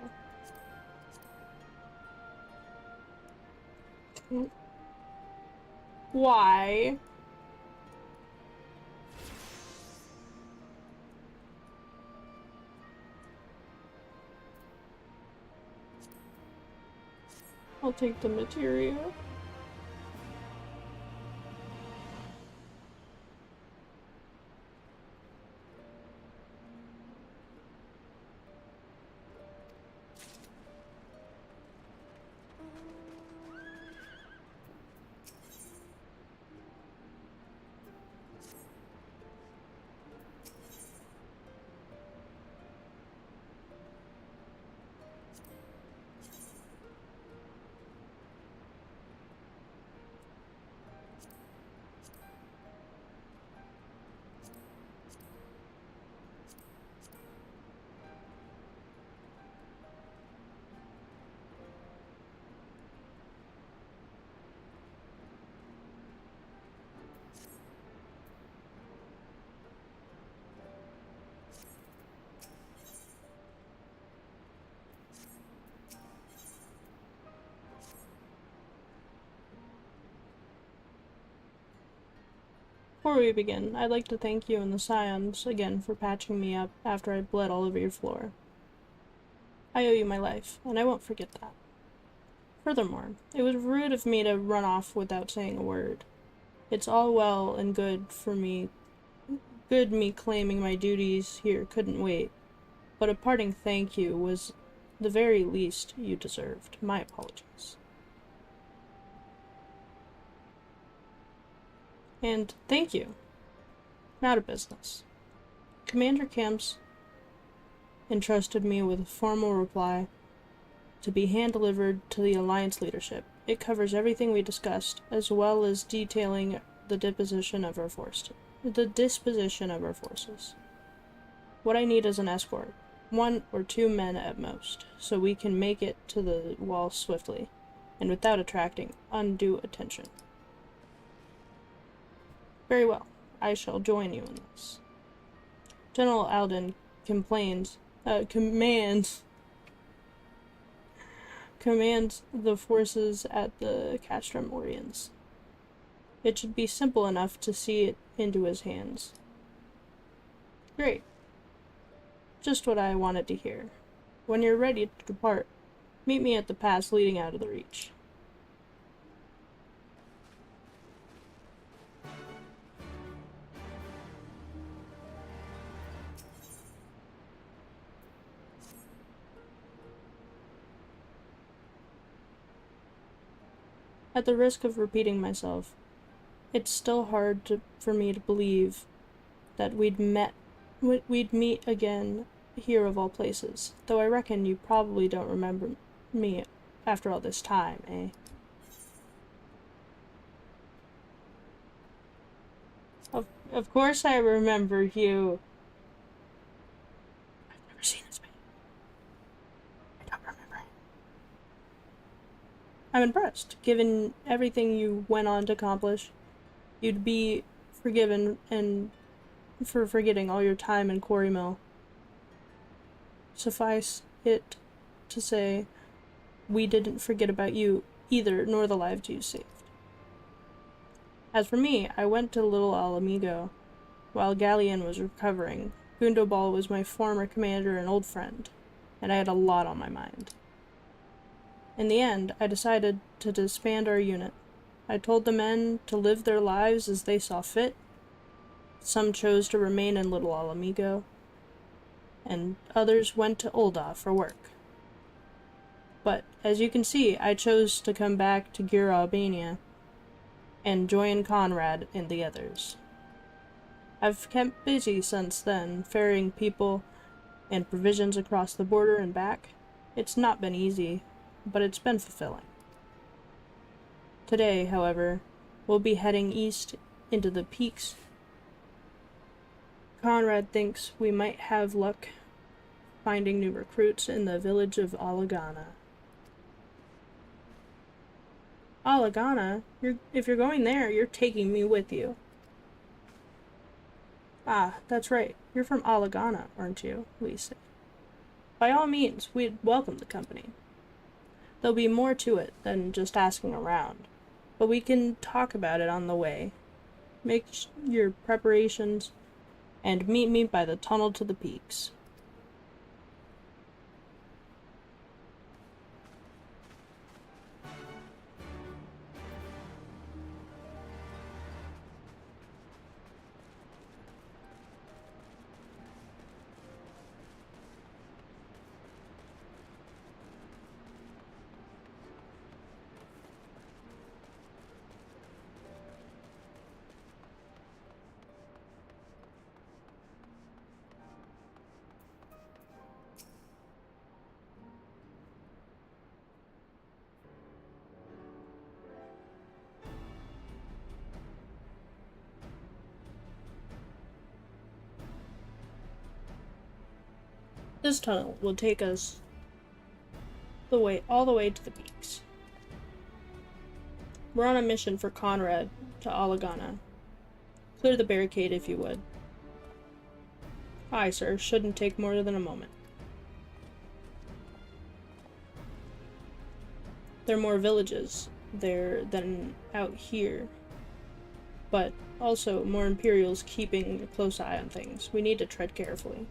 Why? I'll take the material. Before we begin, I'd like to thank you and the Scions again for patching me up after I bled all over your floor. I owe you my life, and I won't forget that. Furthermore, it was rude of me to run off without saying a word. It's all well and good for me claiming my duties here couldn't wait, but a parting thank you was the very least you deserved. My apologies. And thank you. Not a business. Commander Camps entrusted me with a formal reply to be hand-delivered to the Alliance leadership. It covers everything we discussed, as well as detailing the disposition of our forces. What I need is an escort, 1 or 2 men at most, so we can make it to the wall swiftly, and without attracting undue attention. Very well, I shall join you in this. General Alden commands the forces at the Castrum Oriens. It should be simple enough to see it into his hands. Great. Just what I wanted to hear. When you're ready to depart, meet me at the pass leading out of the Reach. At the risk of repeating myself, it's still hard for me to believe that we'd meet again here of all places, though I reckon you probably don't remember me after all this time, eh? Of course I remember you. I've never seen this man. I don't remember him. I'm impressed. Given everything you went on to accomplish, you'd be forgiven and for forgetting all your time in Quarry Mill. Suffice it to say, we didn't forget about you either, nor the lives you saved. As for me, I went to Little Alamigo while Galleon was recovering. Gundobal was my former commander and old friend, and I had a lot on my mind. In the end, I decided to disband our unit. I told the men to live their lives as they saw fit. Some chose to remain in Little Alamigo, and others went to Ul'dah for work. But, as you can see, I chose to come back to Gur Albania and join Conrad and the others. I've kept busy since then, ferrying people and provisions across the border and back. It's not been easy, but it's been fulfilling. Today, however, we'll be heading east into the peaks. Conrad thinks we might have luck finding new recruits in the village of Alagana. Alagana? If you're going there, you're taking me with you. Ah, that's right. You're from Alagana, aren't you? We say. By all means, we'd welcome the company. There'll be more to it than just asking around, but we can talk about it on the way. Make your preparations and meet me by the tunnel to the peaks. This tunnel will take us all the way to the peaks. We're on a mission for Conrad to Alagana. Clear the barricade if you would. Aye, sir. Shouldn't take more than a moment. There are more villages there than out here, but also more Imperials keeping a close eye on things. We need to tread carefully.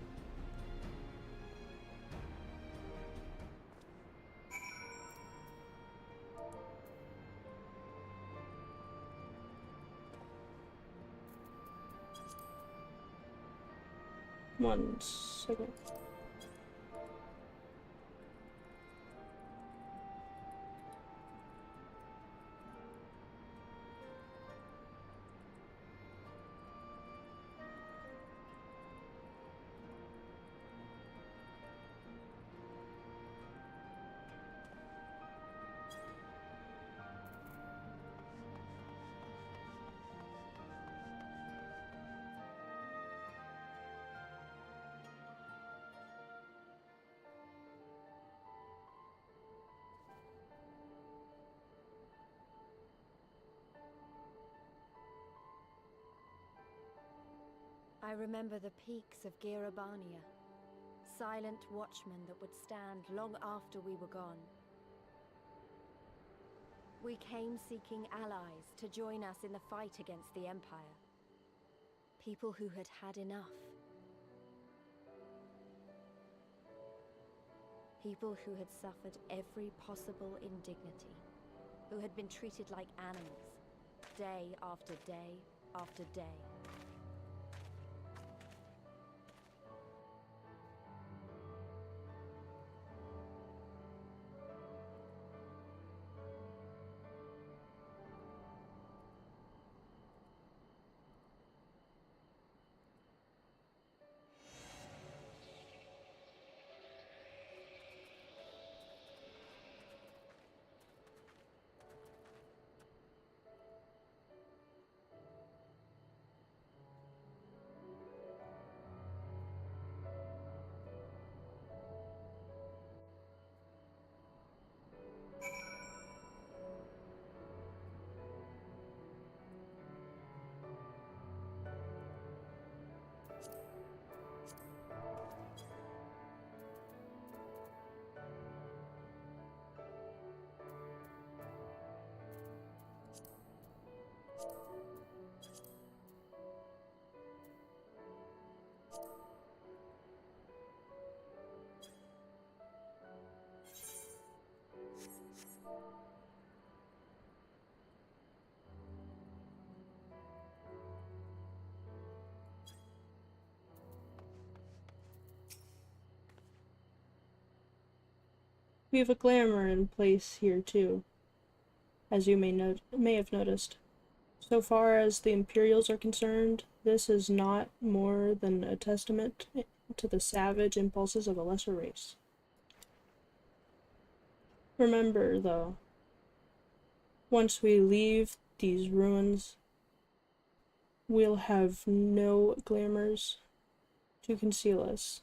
One second. I remember the peaks of Girabania, silent watchmen that would stand long after we were gone. We came seeking allies to join us in the fight against the Empire. People who had had enough. People who had suffered every possible indignity. Who had been treated like animals, day after day after day. We have a glamour in place here too, as you may have noticed. So far as the Imperials are concerned, this is not more than a testament to the savage impulses of a lesser race. Remember, though, once we leave these ruins, we'll have no glamours to conceal us.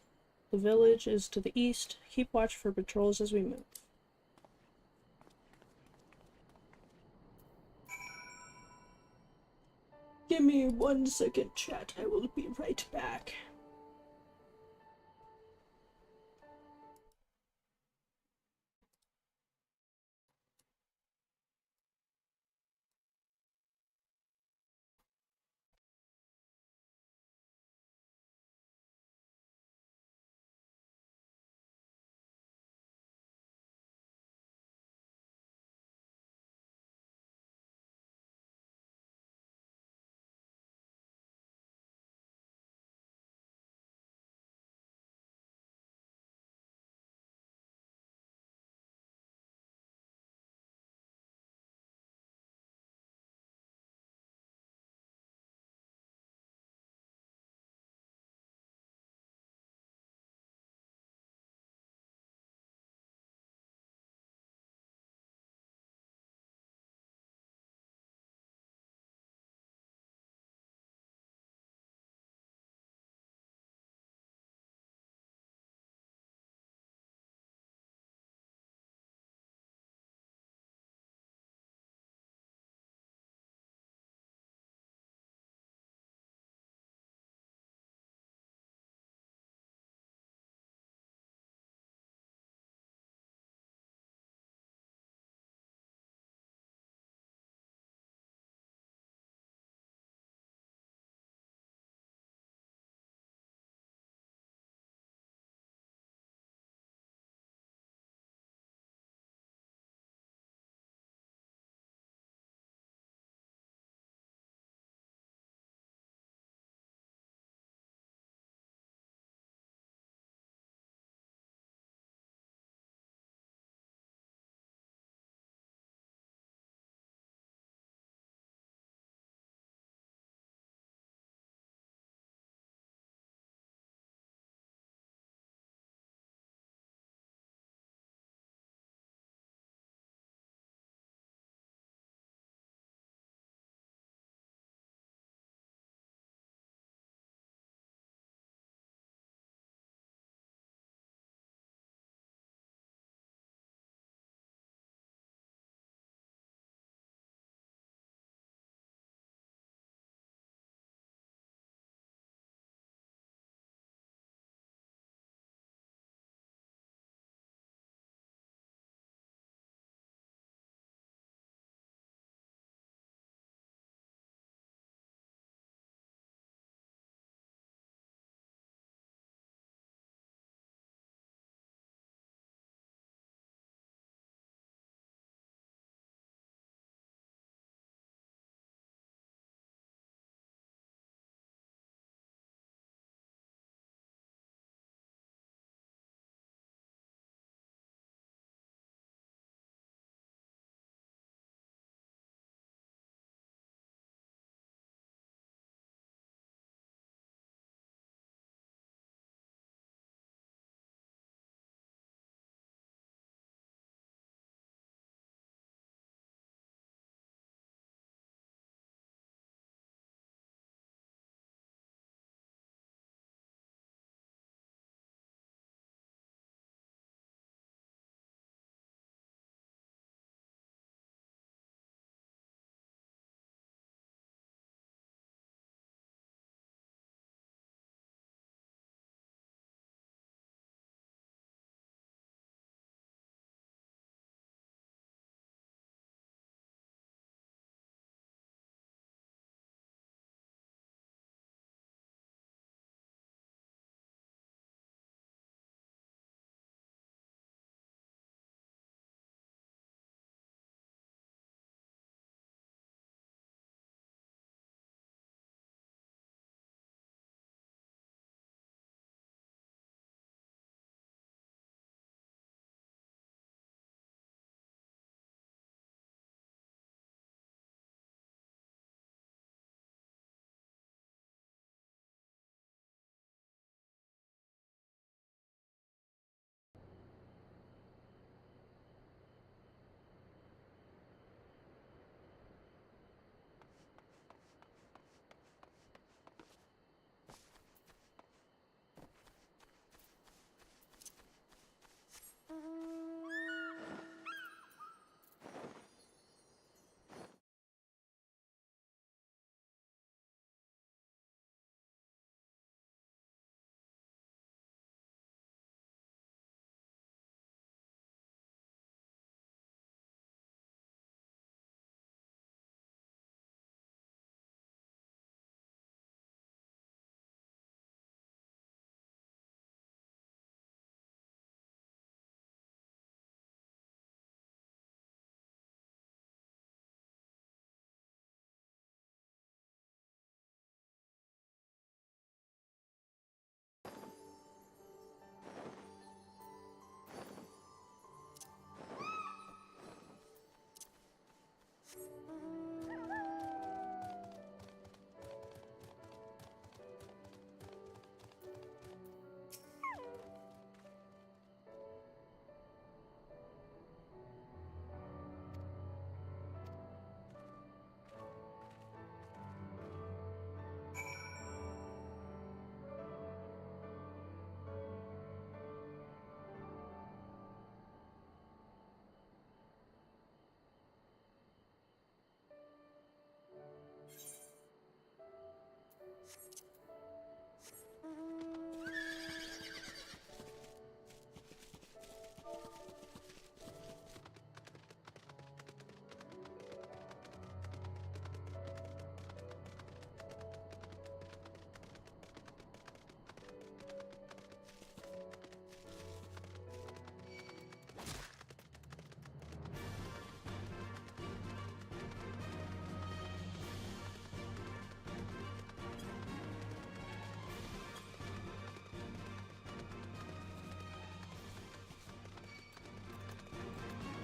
The village is to the east. Keep watch for patrols as we move. Give me 1 second, chat. I will be right back.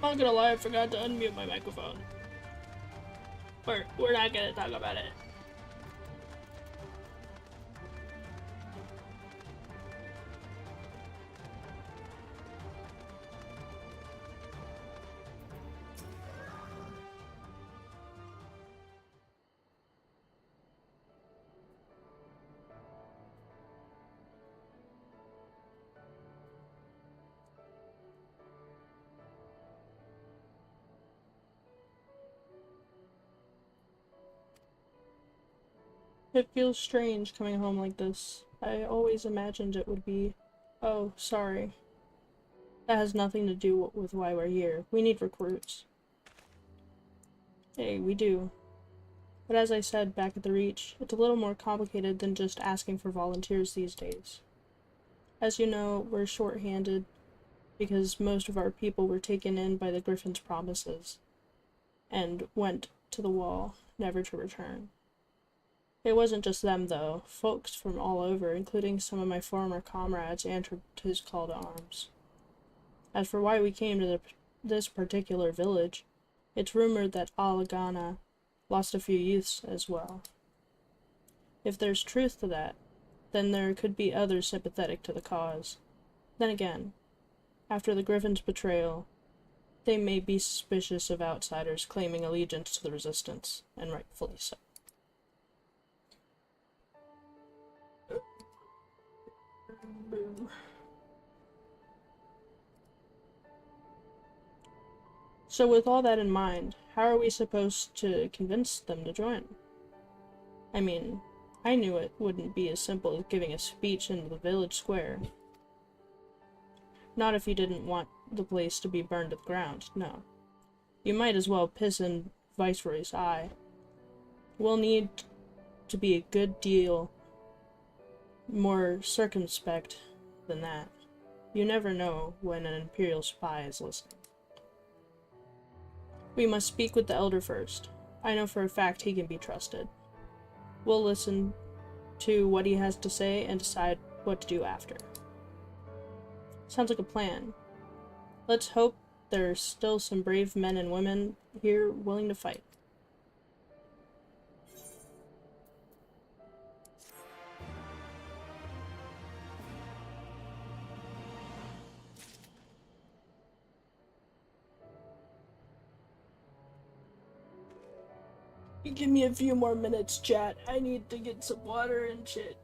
Not gonna lie, I forgot to unmute my microphone. We're not gonna talk about it. It feels strange coming home like this. I always imagined it would be... Oh, sorry. That has nothing to do with why we're here. We need recruits. Hey, we do. But as I said back at the Reach, it's a little more complicated than just asking for volunteers these days. As you know, we're short-handed because most of our people were taken in by the Griffin's promises and went to the wall, never to return. It wasn't just them, though. Folks from all over, including some of my former comrades, answered his call to arms. As for why we came to this particular village, it's rumored that Alagana lost a few youths as well. If there's truth to that, then there could be others sympathetic to the cause. Then again, after the Griffin's betrayal, they may be suspicious of outsiders claiming allegiance to the Resistance, and rightfully so. So with all that in mind, how are we supposed to convince them to join? I mean, I knew it wouldn't be as simple as giving a speech in the village square. Not if you didn't want the place to be burned to the ground, no. You might as well piss in Viceroy's eye. We'll need to be a good deal more circumspect than that. You never know when an Imperial spy is listening. We must speak with the Elder first. I know for a fact he can be trusted. We'll listen to what he has to say and decide what to do after. Sounds like a plan. Let's hope there's still some brave men and women here willing to fight. Give me a few more minutes, chat. I need to get some water and shit.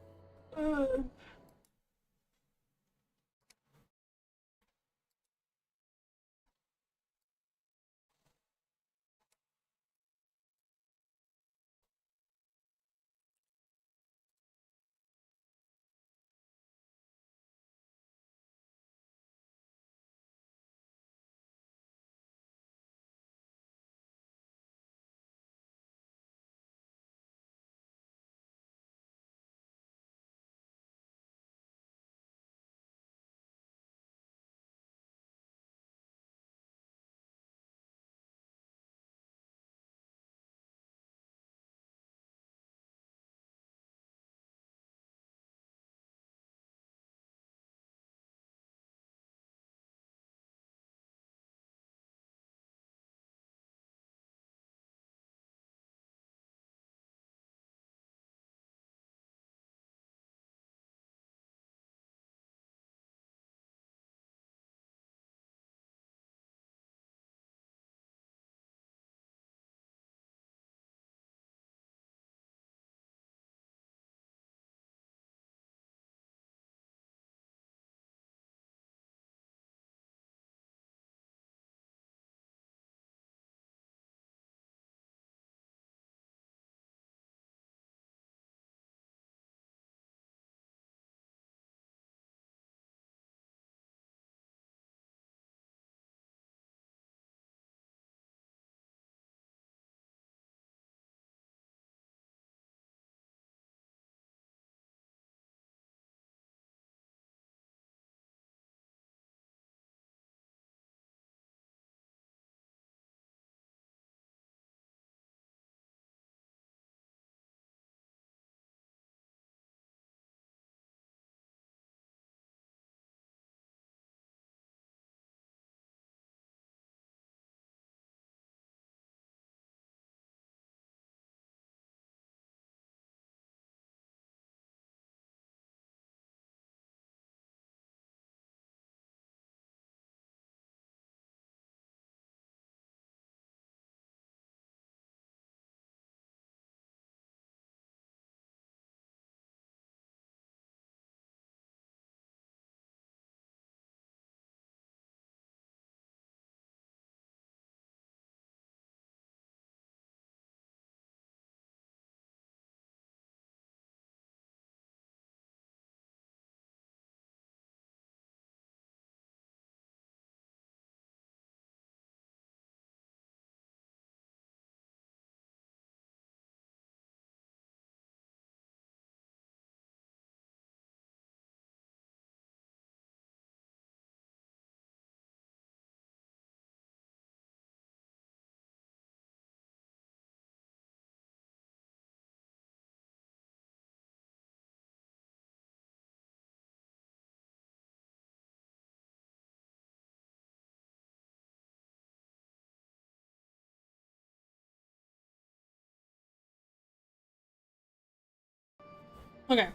Okay.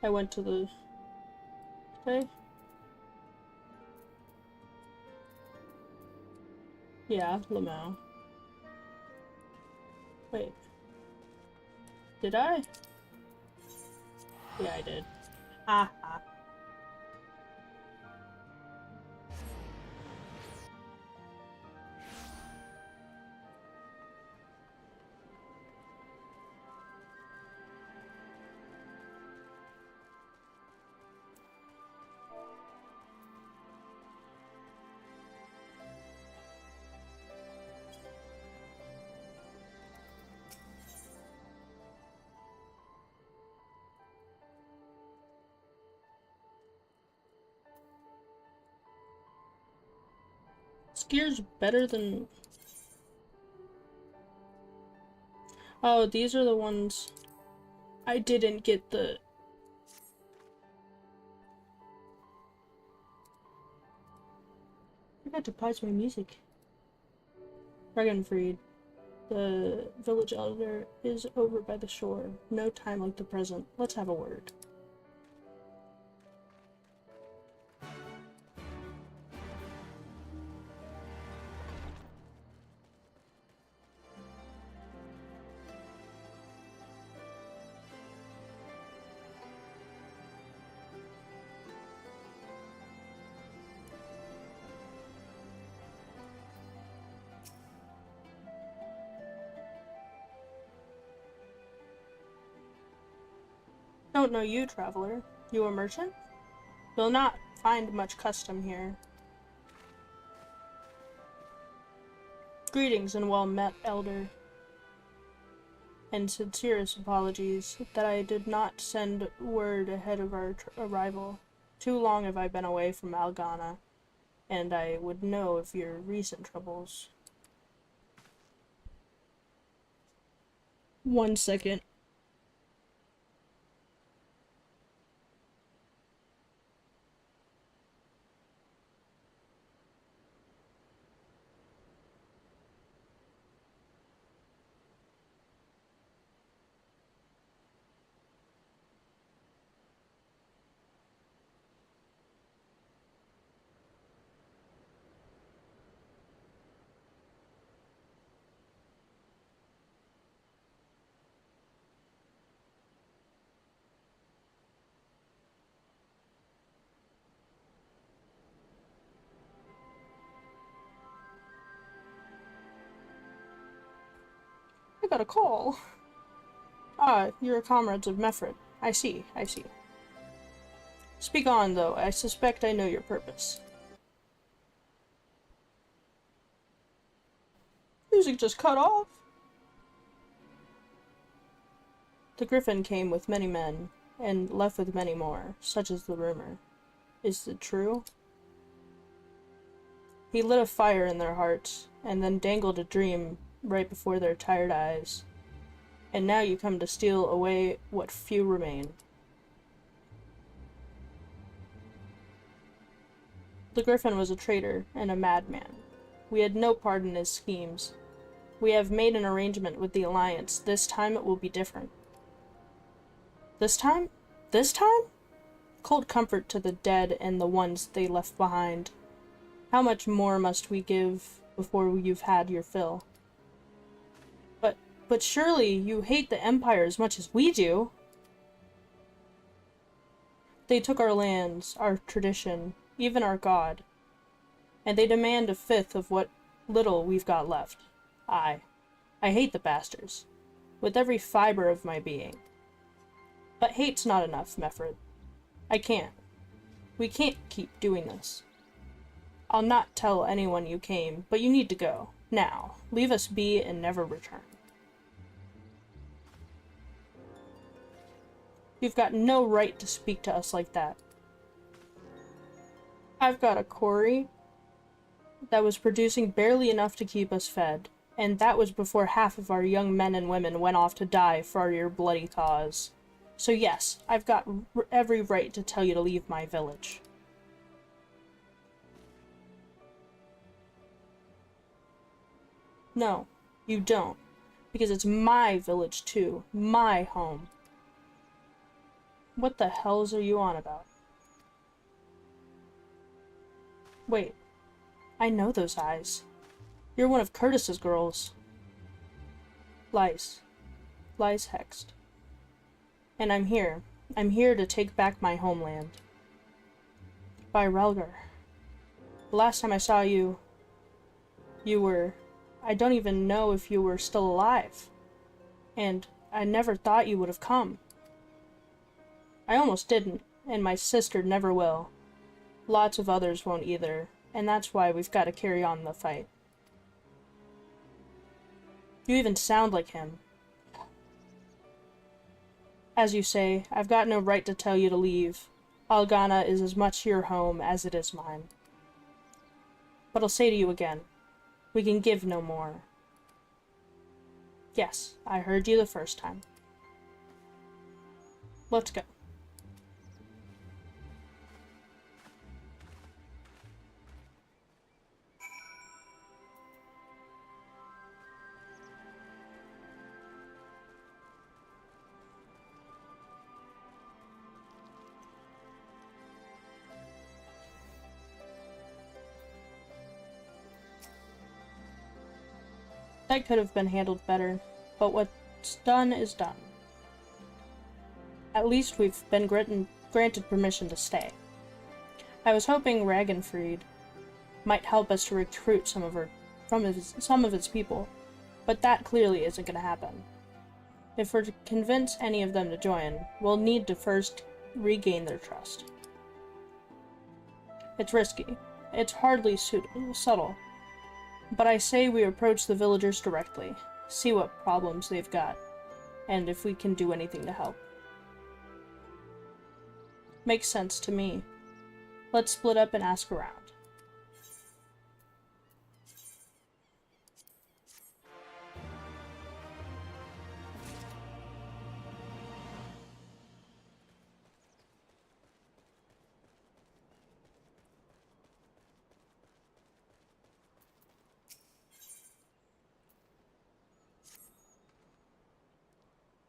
I went to the... Okay. Yeah, Lamau. Wait. Did I? Yeah, I did. Ha ha. This gear's better than... Oh, these are the ones... I didn't get the... I forgot to pause my music. Regenfried. The village elder is over by the shore. No time like the present. Let's have a word. Don't know you, traveler. You a merchant? You'll not find much custom here. Greetings and well met, elder. And sincerest apologies that I did not send word ahead of our arrival. Too long have I been away from Algana, and I would know of your recent troubles. 1 second. I got a call. Ah, you're comrades of Mefred. I see, I see. Speak on, though. I suspect I know your purpose. Music just cut off. The griffin came with many men, and left with many more, such is the rumor. Is it true? He lit a fire in their hearts, and then dangled a dream right before their tired eyes. And now you come to steal away what few remain. The griffin was a traitor and a madman. We had no part in his schemes. We have made an arrangement with the Alliance. This time it will be different. This time? This time? Cold comfort to the dead and the ones they left behind. How much more must we give before you've had your fill? But surely you hate the Empire as much as we do. They took our lands, our tradition, even our god. And they demand a fifth of what little we've got left. I hate the bastards, with every fiber of my being. But hate's not enough, Mefred. I can't. We can't keep doing this. I'll not tell anyone you came, but you need to go. Now, leave us be and never return. You've got no right to speak to us like that. I've got a quarry that was producing barely enough to keep us fed, and that was before half of our young men and women went off to die for your bloody cause. So yes, I've got every right to tell you to leave my village. No, you don't. Because it's my village too. My home. What the hells are you on about? Wait. I know those eyes. You're one of Curtis's girls. Lies. Lies Hext. And I'm here. I'm here to take back my homeland. By Relgar. The last time I saw you, you were... I don't even know if you were still alive. And I never thought you would have come. I almost didn't, and my sister never will. Lots of others won't either, and that's why we've got to carry on the fight. You even sound like him. As you say, I've got no right to tell you to leave. Algana is as much your home as it is mine. But I'll say to you again, we can give no more. Yes, I heard you the first time. Let's go. That could have been handled better, but what's done is done. At least we've been granted permission to stay. I was hoping Ragenfried might help us to recruit some of its people, but that clearly isn't going to happen. If we're to convince any of them to join, we'll need to first regain their trust. It's risky. It's hardly subtle. But I say we approach the villagers directly, see what problems they've got, and if we can do anything to help. Makes sense to me. Let's split up and ask around.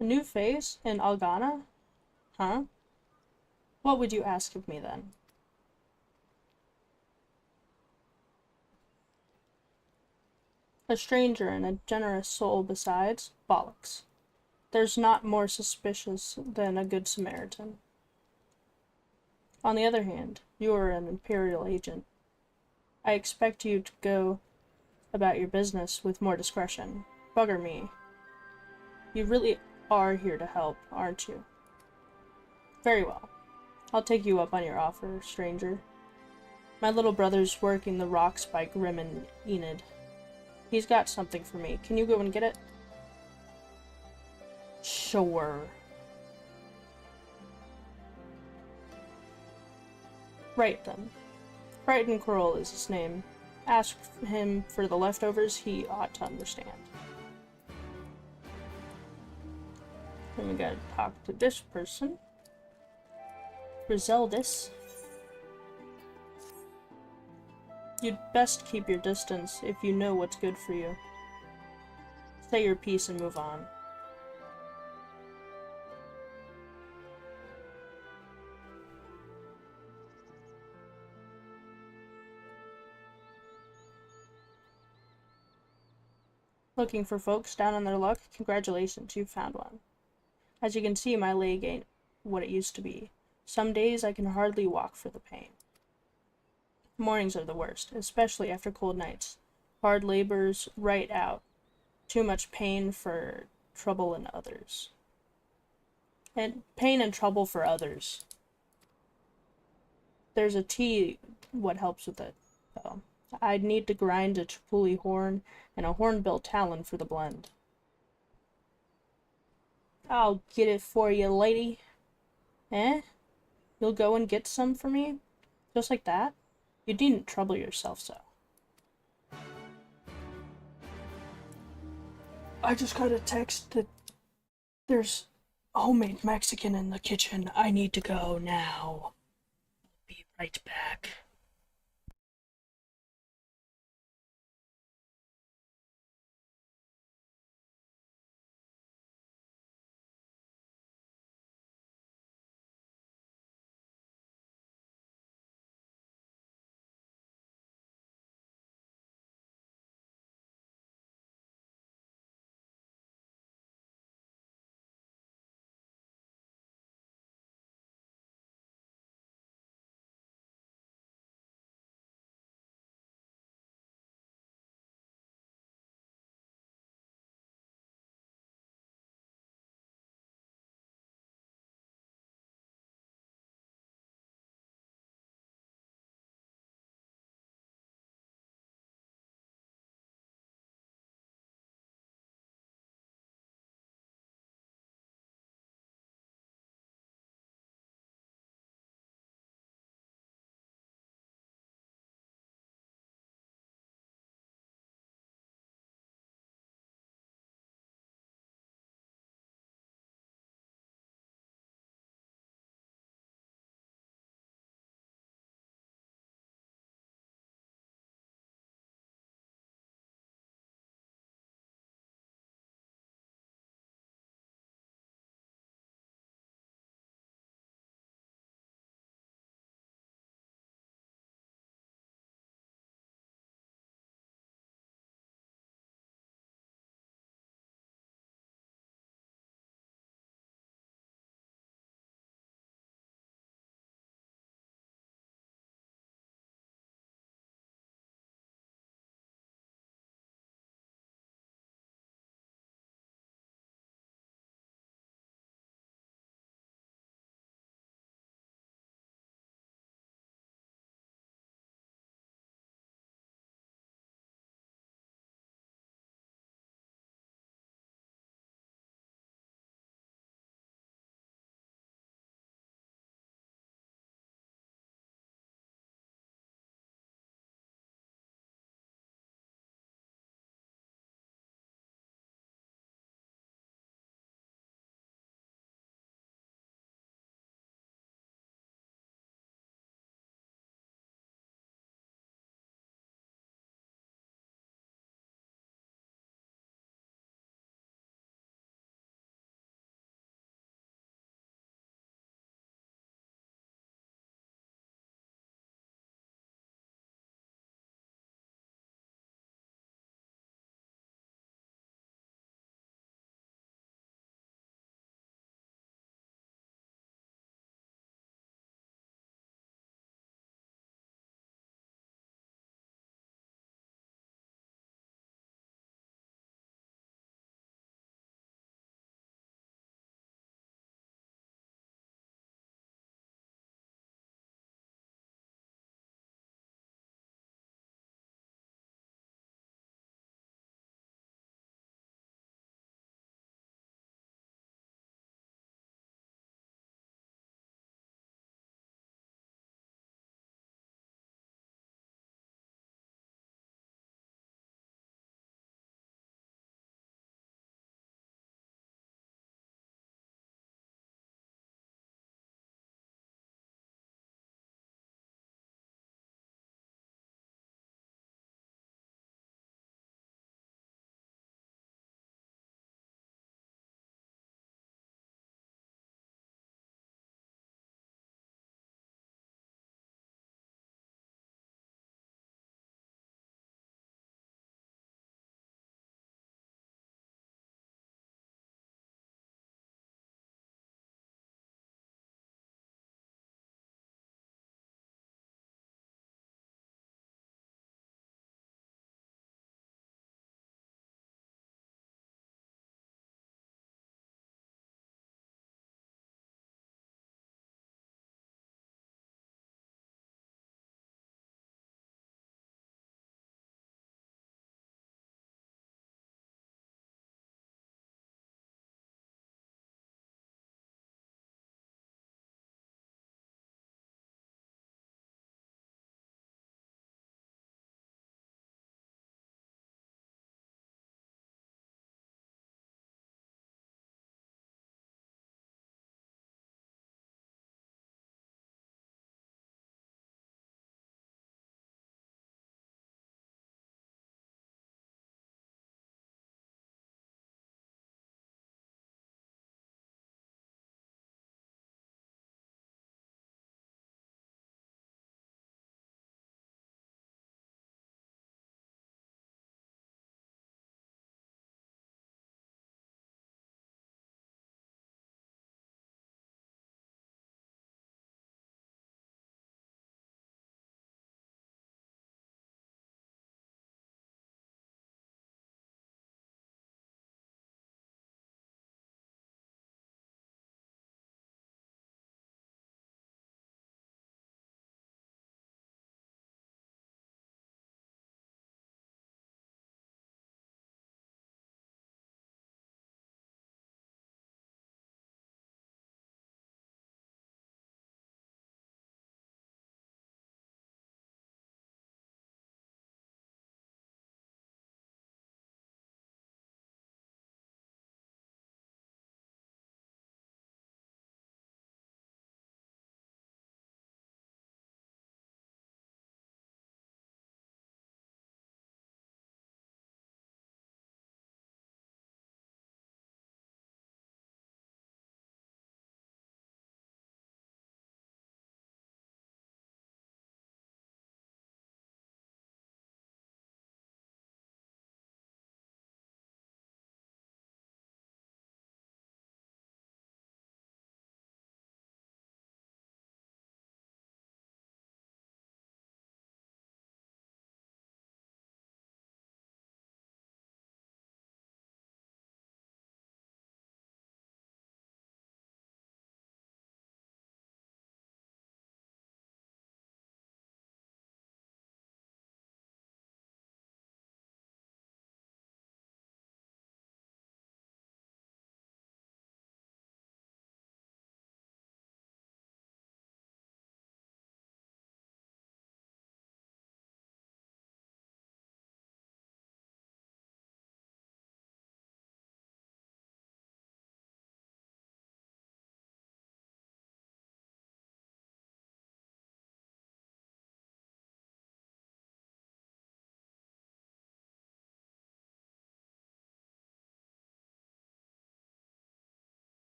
A new face in Algana? Huh? What would you ask of me then? A stranger and a generous soul besides? Bollocks. There's not more suspicious than a good Samaritan. On the other hand, you are an Imperial agent. I expect you to go about your business with more discretion. Bugger me. You really are here to help, aren't you? Very well. I'll take you up on your offer, stranger. My little brother's working the rocks by Grim and Enid. He's got something for me. Can you go and get it? Sure. Right then. Brighton Quarrel is his name. Ask him for the leftovers, he ought to understand. Then we gotta talk to this person. Griseldis. You'd best keep your distance if you know what's good for you. Say your piece and move on. Looking for folks down on their luck? Congratulations, you've found one. As you can see, my leg ain't what it used to be. Some days I can hardly walk for the pain. Mornings are the worst, especially after cold nights. Hard labor's right out. Too much pain for trouble in others. And pain and trouble for others. There's a tea what helps with it, though. I'd need to grind a Tripoli horn and a hornbill talon for the blend. I'll get it for you, lady. Eh? You'll go and get some for me? Just like that? You needn't trouble yourself so. I just got a text that there's homemade Mexican in the kitchen. I need to go now. Be right back.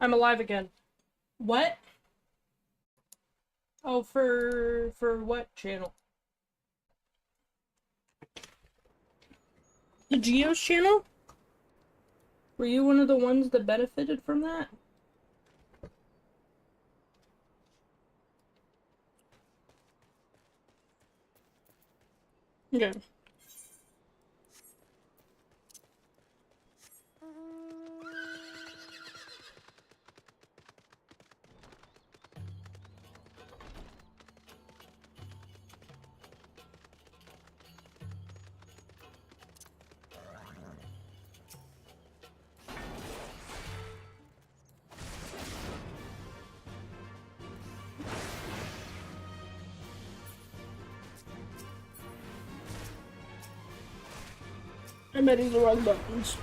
I'm alive again. What? Oh, for what channel? The Geo's channel? Were you one of the ones that benefited from that? Okay. I'm hitting the wrong buttons.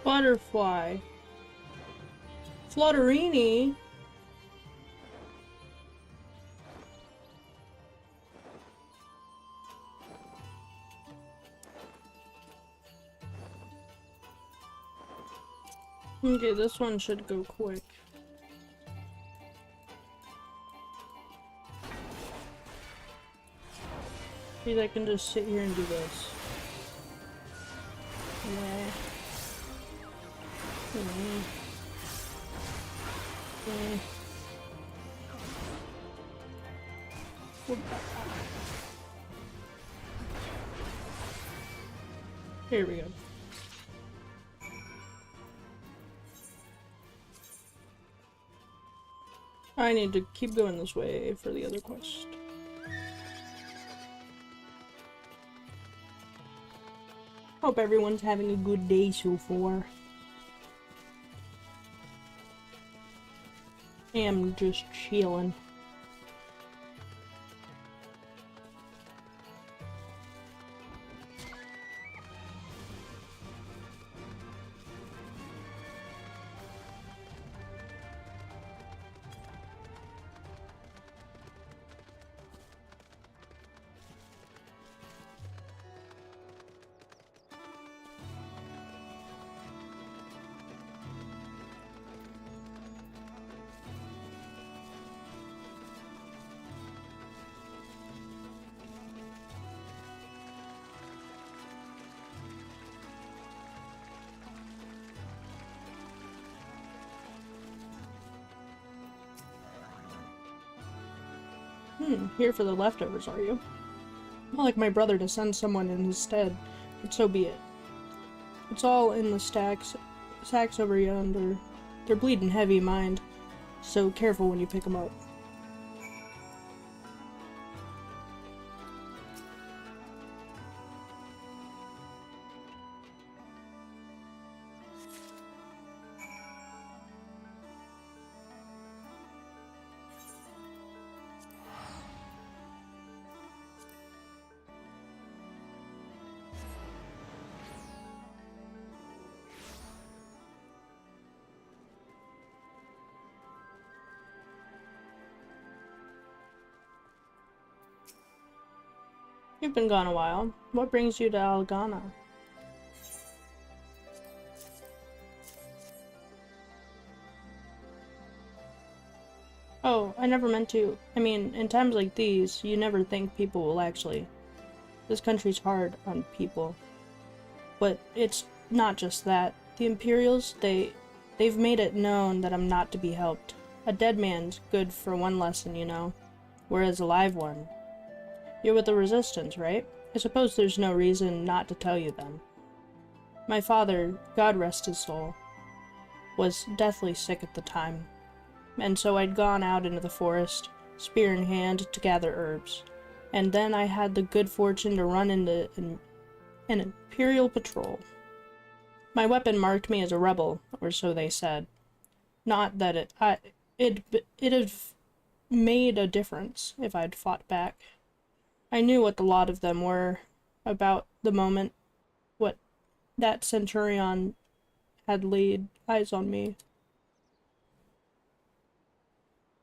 Butterfly. Flutterini. Okay, this one should go quick. Maybe I can just sit here and do this. Yeah. Here we go. I need to keep going this way for the other quest. Hope everyone's having a good day so far. I am just chilling. Here for the leftovers, are you? Not like my brother to send someone in his stead, but so be it. It's all in the sacks over yonder. They're bleeding heavy, mind, so careful when you pick them up. You've been gone a while. What brings you to Algana? Oh, I never meant to. I mean, in times like these, you never think people will actually. This country's hard on people. But it's not just that. The Imperials, they They've made it known that I'm not to be helped. A dead man's good for one lesson, you know, whereas a live one. You're with the Resistance, right? I suppose there's no reason not to tell you then. My father, God rest his soul, was deathly sick at the time, and so I'd gone out into the forest, spear in hand, to gather herbs. And then I had the good fortune to run into an Imperial patrol. My weapon marked me as a rebel, or so they said. Not that it'd have made a difference if I'd fought back. I knew what the lot of them were about the moment what that centurion had laid eyes on me.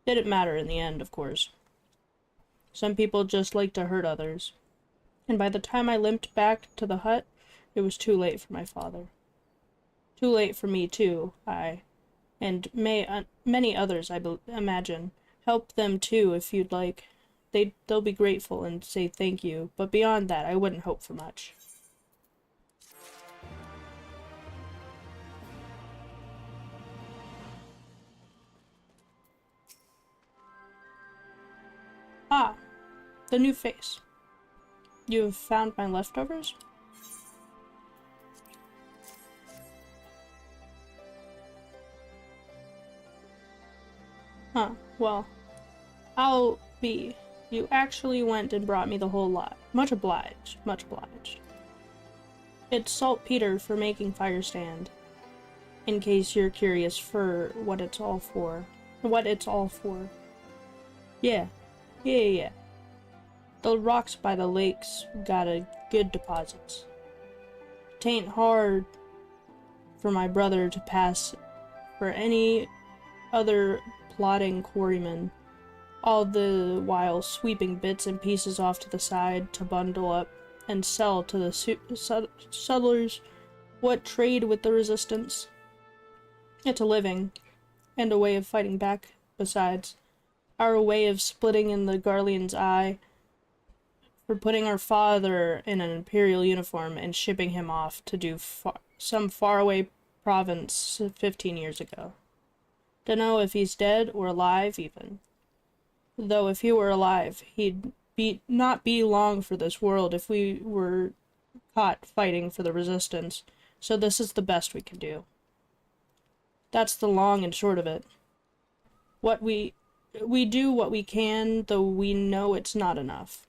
Didn't matter in the end, of course. Some people just like to hurt others. And by the time I limped back to the hut, it was too late for my father. Too late for me, too, and many others, I imagine. Help them, too, if you'd like. They'll be grateful and say thank you, but beyond that, I wouldn't hope for much. Ah, the new face. You've found my leftovers? Huh, well, I'll be. You actually went and brought me the whole lot. Much obliged, much obliged. It's saltpeter for making fire stand, in case you're curious for what it's all for. Yeah. The rocks by the lakes got a good deposits. 'Tain't hard for my brother to pass for any other plodding quarryman, all the while sweeping bits and pieces off to the side to bundle up and sell to the settlers what trade with the Resistance. It's a living, and a way of fighting back, besides. Our way of splitting in the Garlean's eye for putting our father in an Imperial uniform and shipping him off to do some faraway province 15 years ago. Dunno if he's dead or alive, even. Though if he were alive, he'd not be long for this world if we were caught fighting for the Resistance, so this is the best we can do. That's the long and short of it. We do what we can, though we know it's not enough.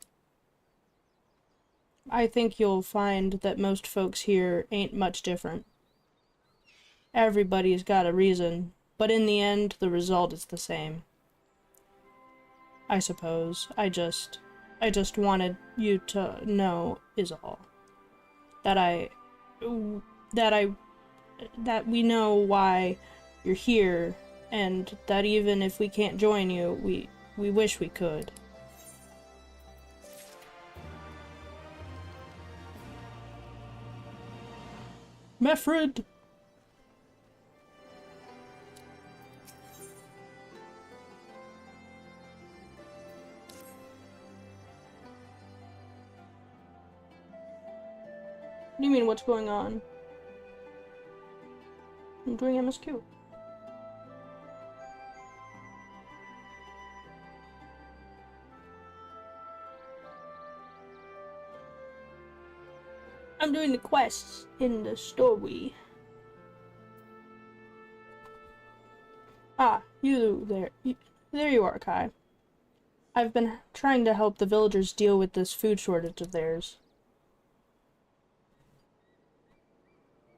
I think you'll find that most folks here ain't much different. Everybody's got a reason, but in the end, the result is the same. I suppose. I just wanted you to know is all. That we know why you're here, and that even if we can't join you, we wish we could. Mefred! What do you mean, what's going on? I'm doing MSQ. I'm doing the quests in the story. Ah, you there. There you are, Kai. I've been trying to help the villagers deal with this food shortage of theirs.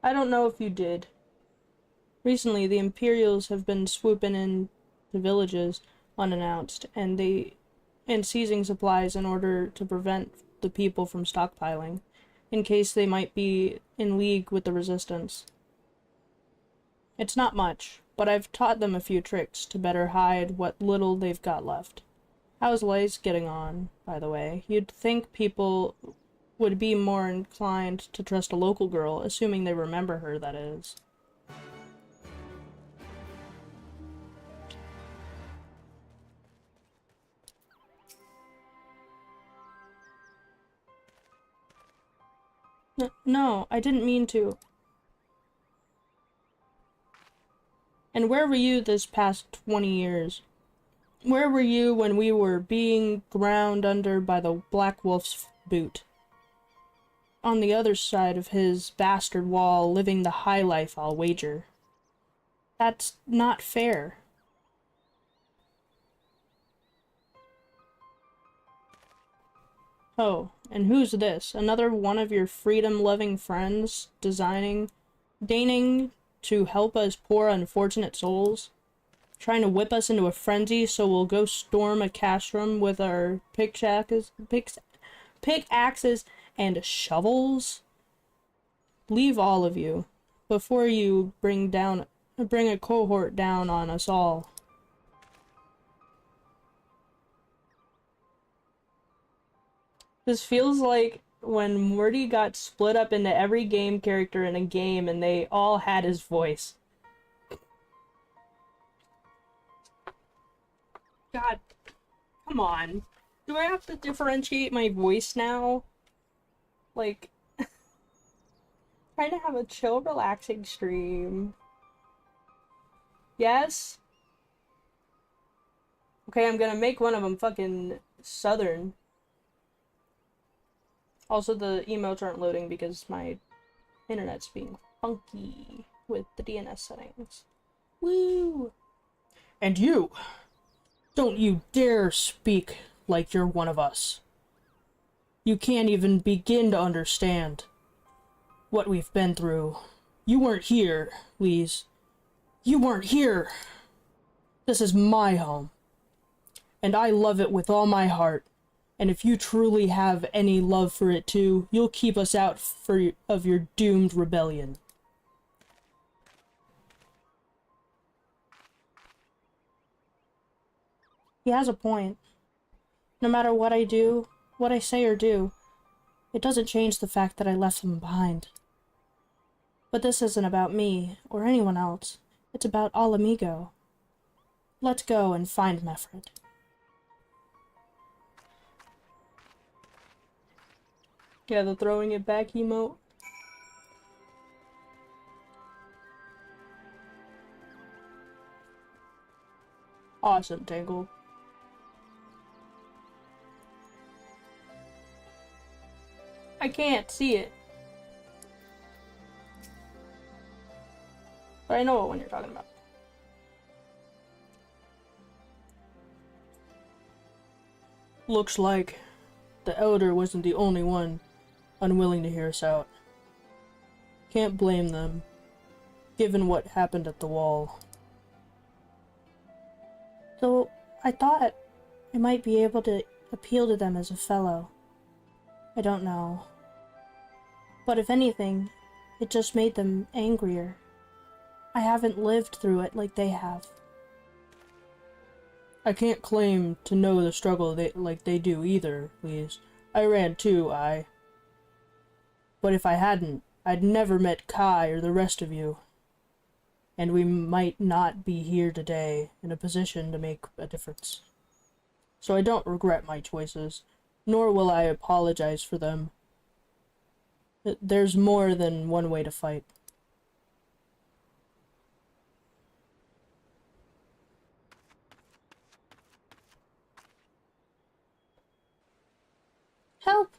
I don't know if you did. Recently, the Imperials have been swooping in the villages unannounced, and seizing supplies in order to prevent the people from stockpiling, in case they might be in league with the Resistance. It's not much, but I've taught them a few tricks to better hide what little they've got left. How's Lace getting on, by the way? You'd think people would be more inclined to trust a local girl, assuming they remember her, that is. No, I didn't mean to. And where were you this past 20 years? Where were you when we were being ground under by the Black Wolf's boot? On the other side of his bastard wall, living the high life, I'll wager. That's not fair. Oh, and who's this? Another one of your freedom-loving friends deigning to help us poor unfortunate souls? Trying to whip us into a frenzy so we'll go storm a castrum with our pickaxes and shovels? Leave all of you, before you bring a cohort down on us all. This feels like when Morty got split up into every game character in a game and they all had his voice. God, come on. Do I have to differentiate my voice now? Like, trying to have a chill, relaxing stream. Yes? Okay, I'm gonna make one of them fucking southern. Also, the emotes aren't loading because my internet's being funky with the DNS settings. Woo! And you! Don't you dare speak like you're one of us. You can't even begin to understand what we've been through. You weren't here, Lise. You weren't here! This is my home. And I love it with all my heart. And if you truly have any love for it too, you'll keep us out of your doomed rebellion. He has a point. No matter what I do, what I say or do, it doesn't change the fact that I left them behind. But this isn't about me, or anyone else. It's about All Amigo. Let's go and find Mefred. Yeah, the throwing it back emote. Awesome, Tangle. I can't see it. But I know what one you're talking about. Looks like the Elder wasn't the only one unwilling to hear us out. Can't blame them, given what happened at the wall. Though I thought I might be able to appeal to them as a fellow. I don't know. But if anything, it just made them angrier. I haven't lived through it like they have. I can't claim to know the struggle like they do either, Lise. I ran too, But if I hadn't, I'd never met Kai or the rest of you. And we might not be here today in a position to make a difference. So I don't regret my choices, nor will I apologize for them. There's more than one way to fight. Help!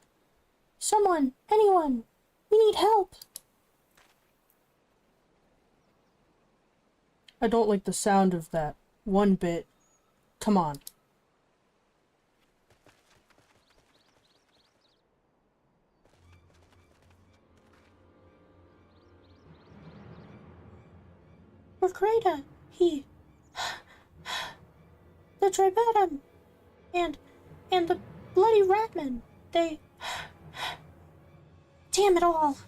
Someone! Anyone! We need help! I don't like the sound of that one bit. Come on. With Greta, the Tribetum, and the bloody Ratman, they... Damn it all!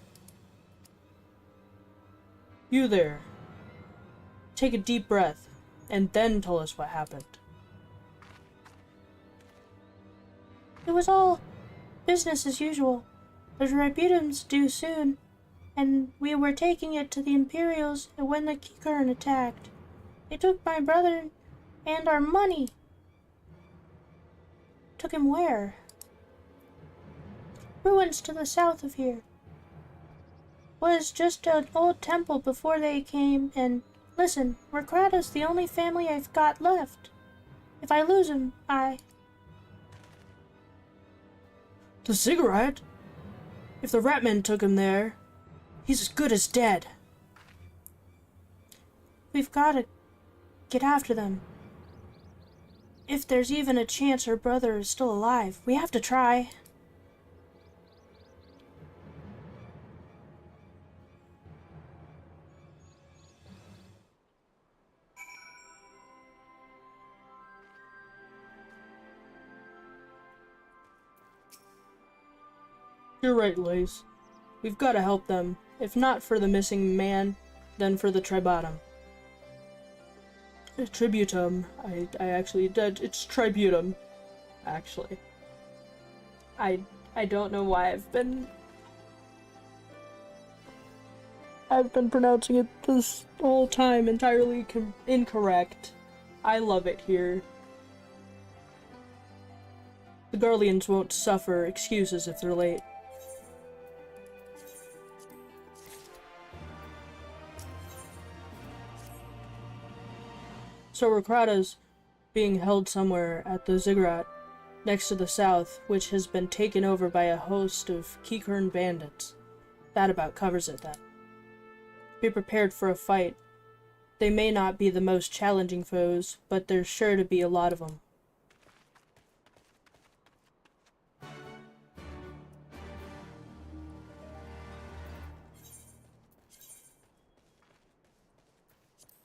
You there. Take a deep breath, and then tell us what happened. It was all business as usual. The Tribetum's due soon, and we were taking it to the Imperials when the Keycurrent attacked. They took my brother and our money. Took him where? Ruins to the south of here. Was just an old temple before they came, and Listen, Rekrata's the only family I've got left. If I lose him, The Ziggurat? If the Ratmen took him there, he's as good as dead. We've gotta get after them. If there's even a chance her brother is still alive, we have to try. You're right, Lace. We've got to help them. If not for the missing man, then for the Tributum. Tributum. I actually... It's Tributum, actually. I don't know why I've been pronouncing it this whole time entirely incorrect. I love it here. The Garleans won't suffer excuses if they're late. So Rekrata's being held somewhere at the Ziggurat, next to the south, which has been taken over by a host of Kikern bandits. That about covers it then. Be prepared for a fight. They may not be the most challenging foes, but there's sure to be a lot of them.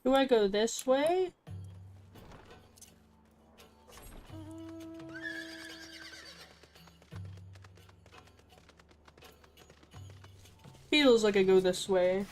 Do I go this way? Feels like I go this way.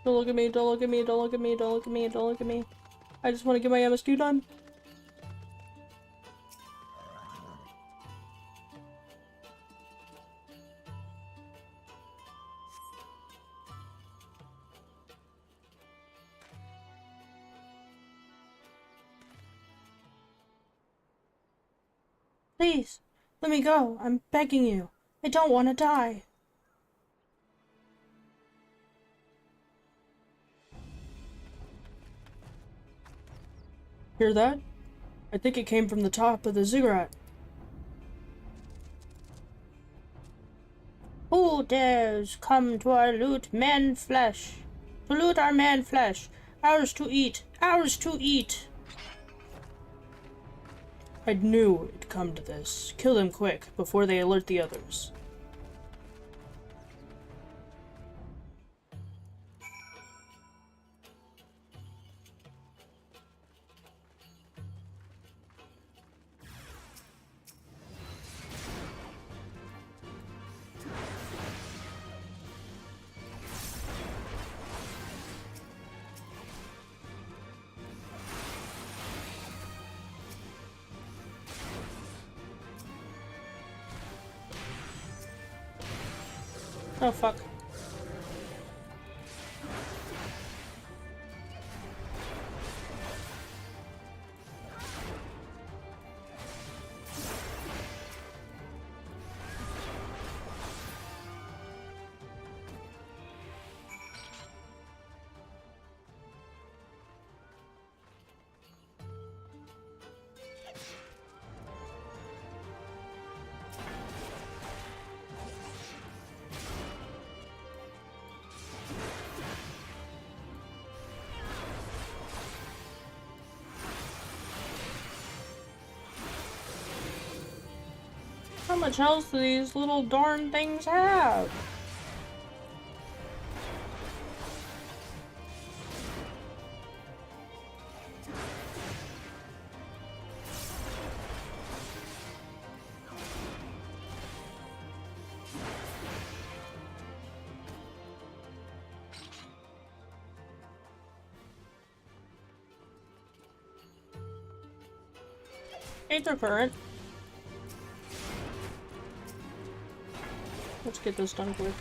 Don't look at me, don't look at me, don't look at me, don't look at me, don't look at me. I just want to get my MS2 done. Please, let me go. I'm begging you. I don't want to die. Hear that? I think it came from the top of the Ziggurat. Who dares come to our loot man flesh? To loot our man flesh. Ours to eat. Ours to eat. I knew it'd come to this. Kill them quick, before they alert the others. Oh fuck. How much health do these little darn things have? Aether current. Let's get this done quick.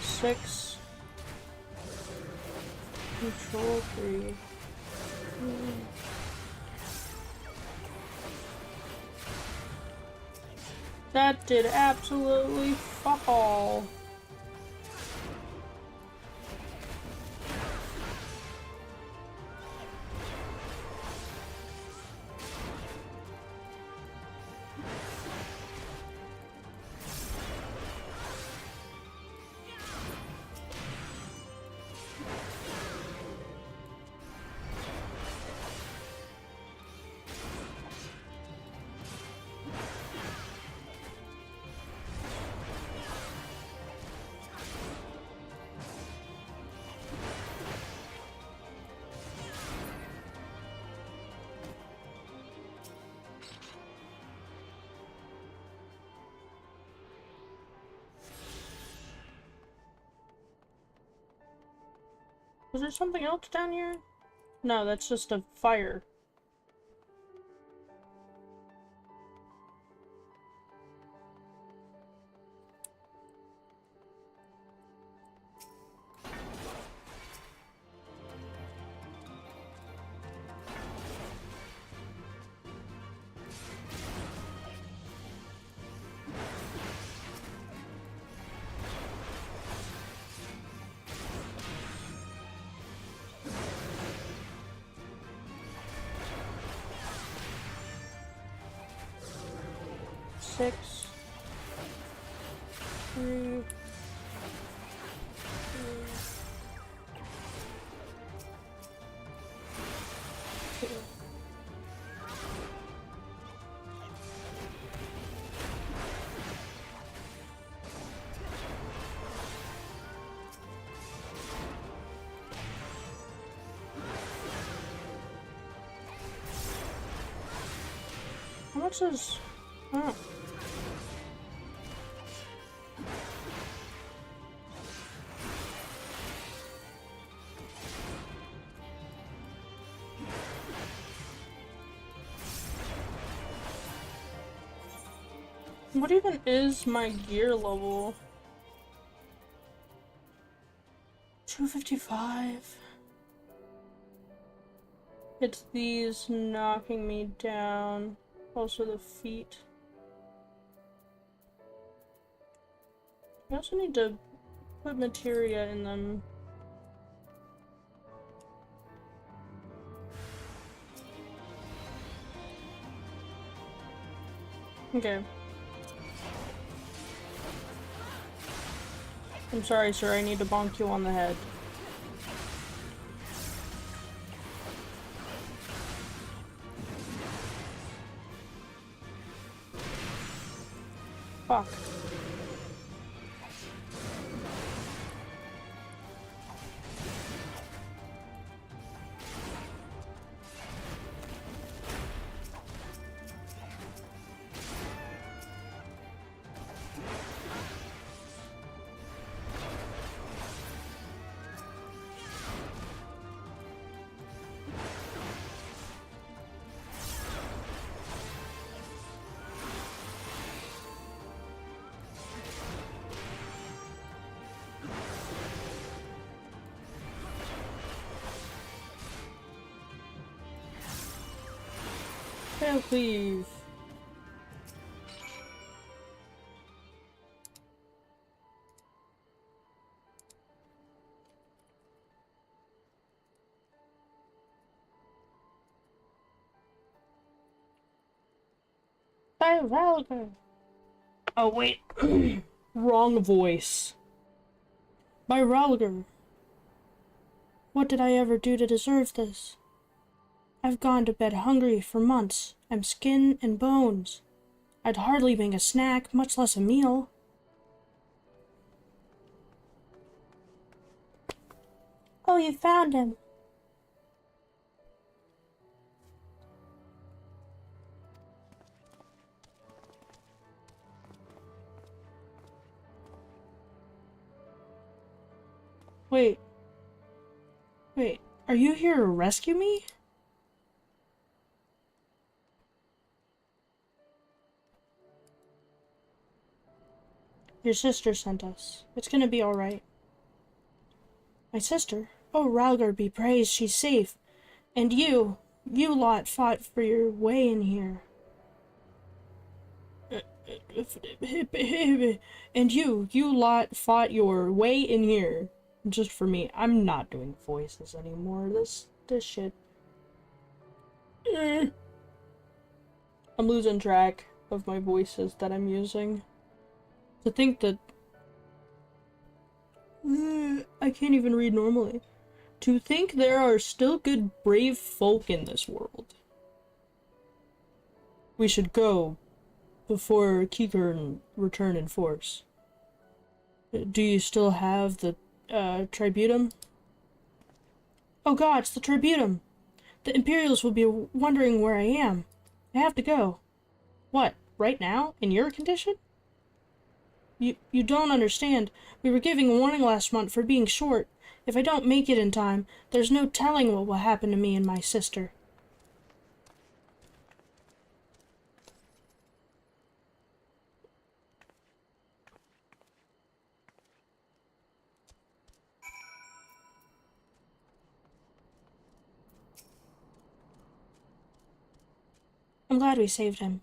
Six. Control 3. That did absolutely fuck all. Was there something else down here? No, that's just a fire. Six. 3. 2. How much is... Oh. What even is my gear level? 255. It's these knocking me down. Also the feet. I also need to put materia in them. Okay. I'm sorry, sir. I need to bonk you on the head. Fuck. Fail, please. By Valgar. Oh wait, wrong voice. By Ralgar. What did I ever do to deserve this? I've gone to bed hungry for months. I'm skin and bones. I'd hardly make a snack, much less a meal. Oh, you found him. Wait. Wait, are you here to rescue me? Your sister sent us. It's gonna be alright. My sister? Oh, Ralgar be praised, she's safe. And you lot fought for your way in here. And you lot fought your way in here. Just for me. I'm not doing voices anymore. This shit. I'm losing track of my voices that I'm using. To think that I can't even read normally. To think there are still good, brave folk in this world. We should go before Kikern return in force. Do you still have the tributum? Oh god, it's the tributum! The Imperials will be wondering where I am. I have to go. What, right now? In your condition? You don't understand. We were giving a warning last month for being short. If I don't make it in time, there's no telling what will happen to me and my sister. I'm glad we saved him.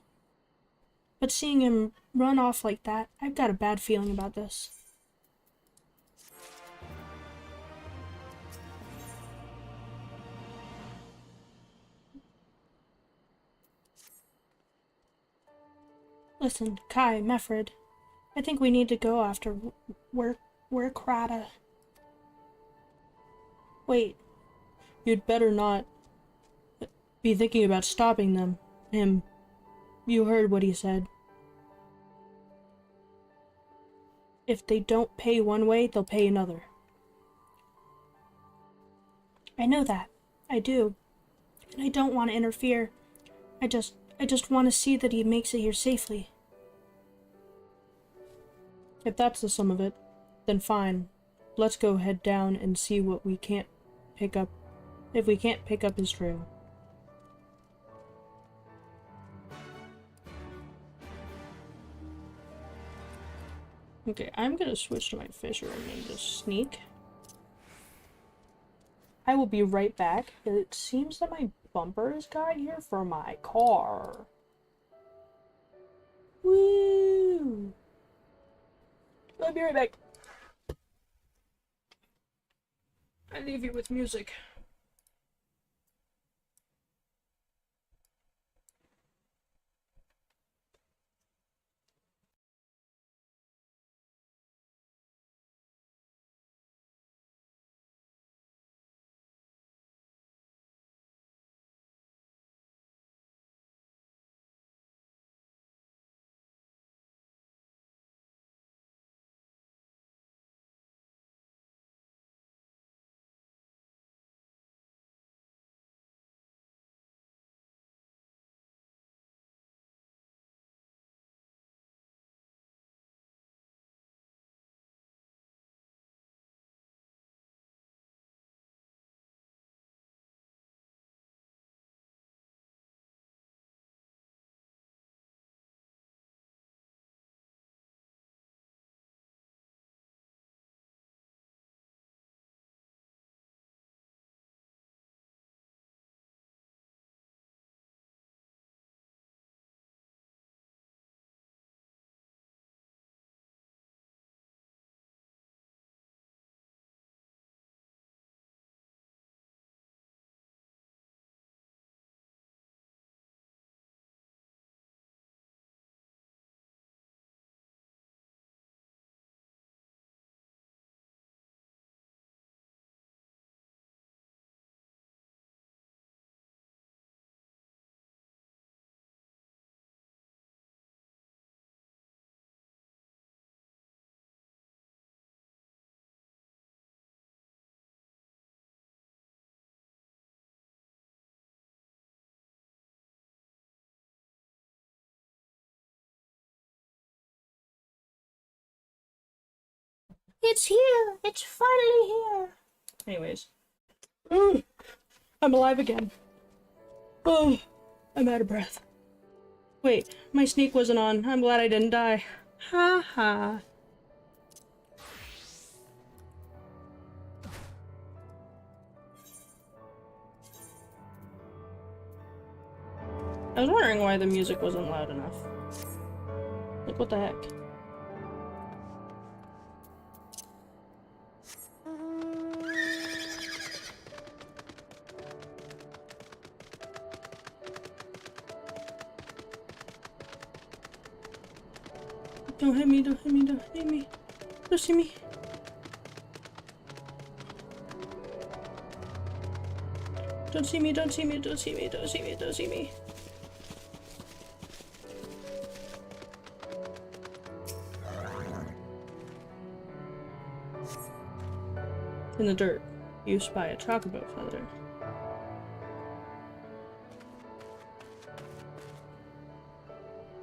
But seeing him run off like that, I've got a bad feeling about this. Listen, Kai, Mefred, I think we need to go after Krata. Wait, you'd better not be thinking about stopping them. Him. You heard what he said. If they don't pay one way, they'll pay another. I know that. I do. And I don't want to interfere. I just want to see that he makes it here safely. If that's the sum of it, then fine. Let's go head down and see what we can't pick up. If we can't pick up his trail. Okay, I'm gonna switch to my fisher and just sneak. I will be right back. It seems that my bumpers got here for my car. Woo! I'll be right back. I leave you with music. It's here! It's finally here! Anyways. I'm alive again. Oh, I'm out of breath. Wait, my sneak wasn't on. I'm glad I didn't die. Ha ha. I was wondering why the music wasn't loud enough. Like, what the heck? Don't hit me, don't hit me, don't hit me. Don't see me. Don't see me, don't see me, don't see me, don't see me, don't see me. In the dirt, you spy a chocobo feather.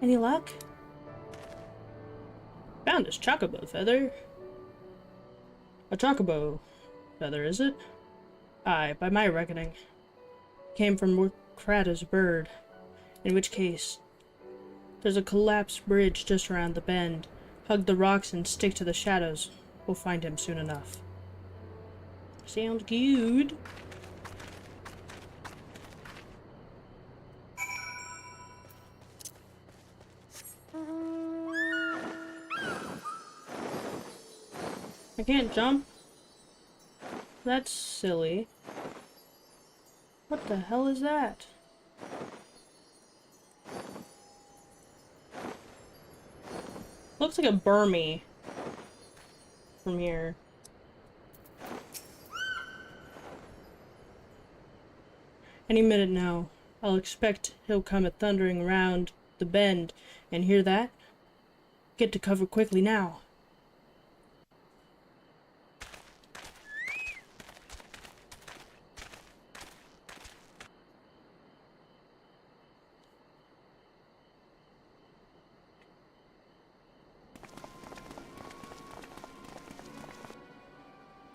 Any luck? Found this chocobo feather. A chocobo feather, is it? Aye, by my reckoning. Came from Krata's bird. In which case, there's a collapsed bridge just around the bend. Hug the rocks and stick to the shadows. We'll find him soon enough. Sounds good. I can't jump. That's silly. What the hell is that? Looks like a Burmy from here. Any minute now. I'll expect he'll come a thundering round the bend. And hear that? Get to cover quickly now.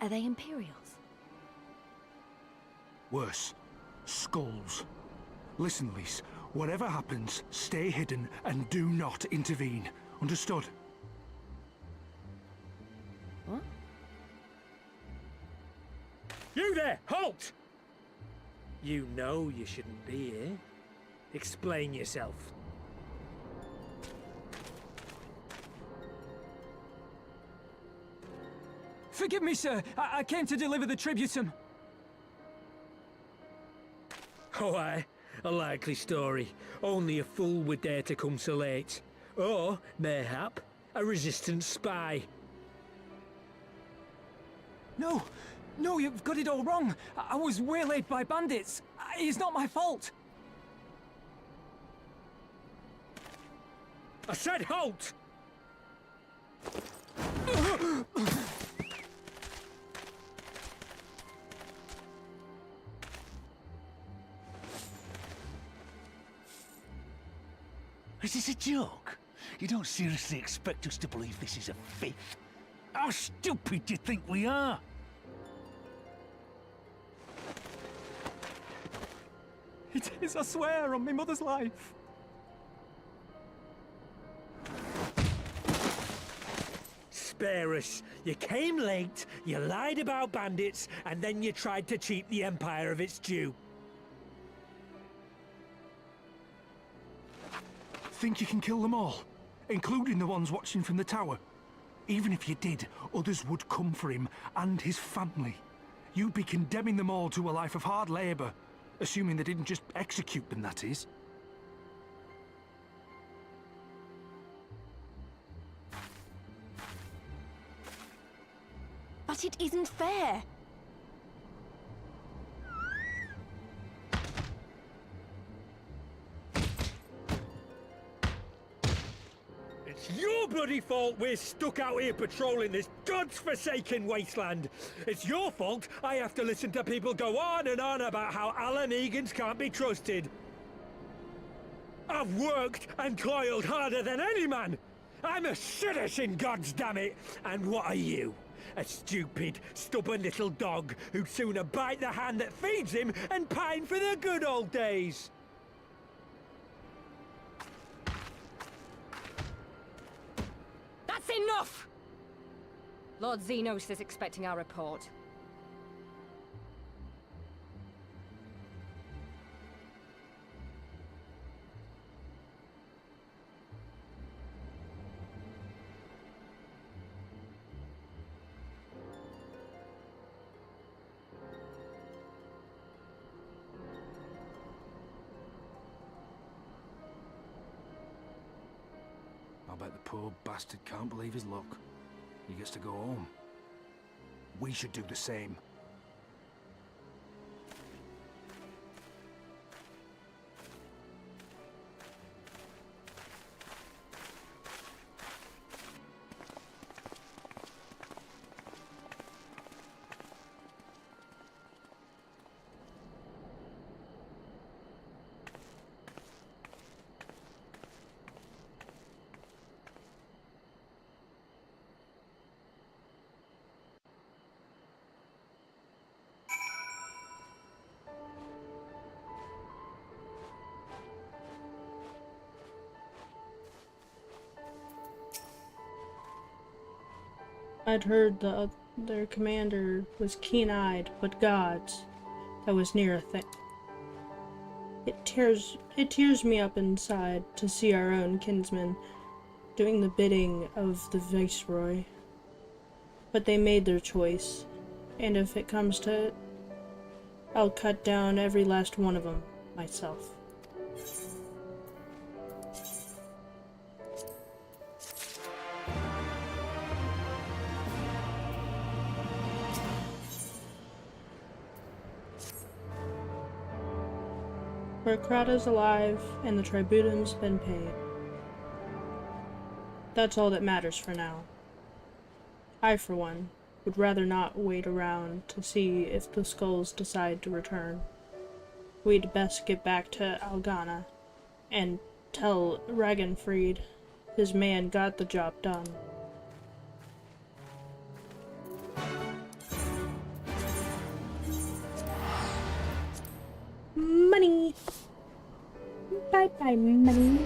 Are they Imperials? Worse. Skulls. Listen, Lise. Whatever happens, stay hidden and do not intervene. Understood? What? You there! Halt! You know you shouldn't be here. Explain yourself. Forgive me, sir. I came to deliver the tributum. Oh, aye. A likely story. Only a fool would dare to come so late. Or, mayhap, a resistance spy. No, you've got it all wrong. I was waylaid by bandits. It's not my fault. I said halt! Is this a joke? You don't seriously expect us to believe this is a fib? How stupid do you think we are? It is, I swear, on my mother's life. Spare us. You came late, you lied about bandits, and then you tried to cheat the Empire of its due. Think you can kill them all? Including the ones watching from the tower? Even if you did, others would come for him and his family. You'd be condemning them all to a life of hard labor. Assuming they didn't just execute them, that is. But it isn't fair. It's your bloody fault we're stuck out here patrolling this godforsaken wasteland. It's your fault I have to listen to people go on and on about how Alan Egans can't be trusted. I've worked and toiled harder than any man. I'm a citizen, goddamn it. And what are you? A stupid, stubborn little dog who'd sooner bite the hand that feeds him and pine for the good old days. That's enough! Lord Xenos is expecting our report. I bet the poor bastard can't believe his luck. He gets to go home. We should do the same. I'd heard their commander was keen-eyed, but God's, that was near a thing. It tears me up inside to see our own kinsmen doing the bidding of the Viceroy. But they made their choice, and if it comes to it, I'll cut down every last one of them myself. Rokrata's alive, and the tribunum's been paid. That's all that matters for now. I, for one, would rather not wait around to see if the skulls decide to return. We'd best get back to Algana and tell Ragenfried his man got the job done. Money! Bye-bye, money.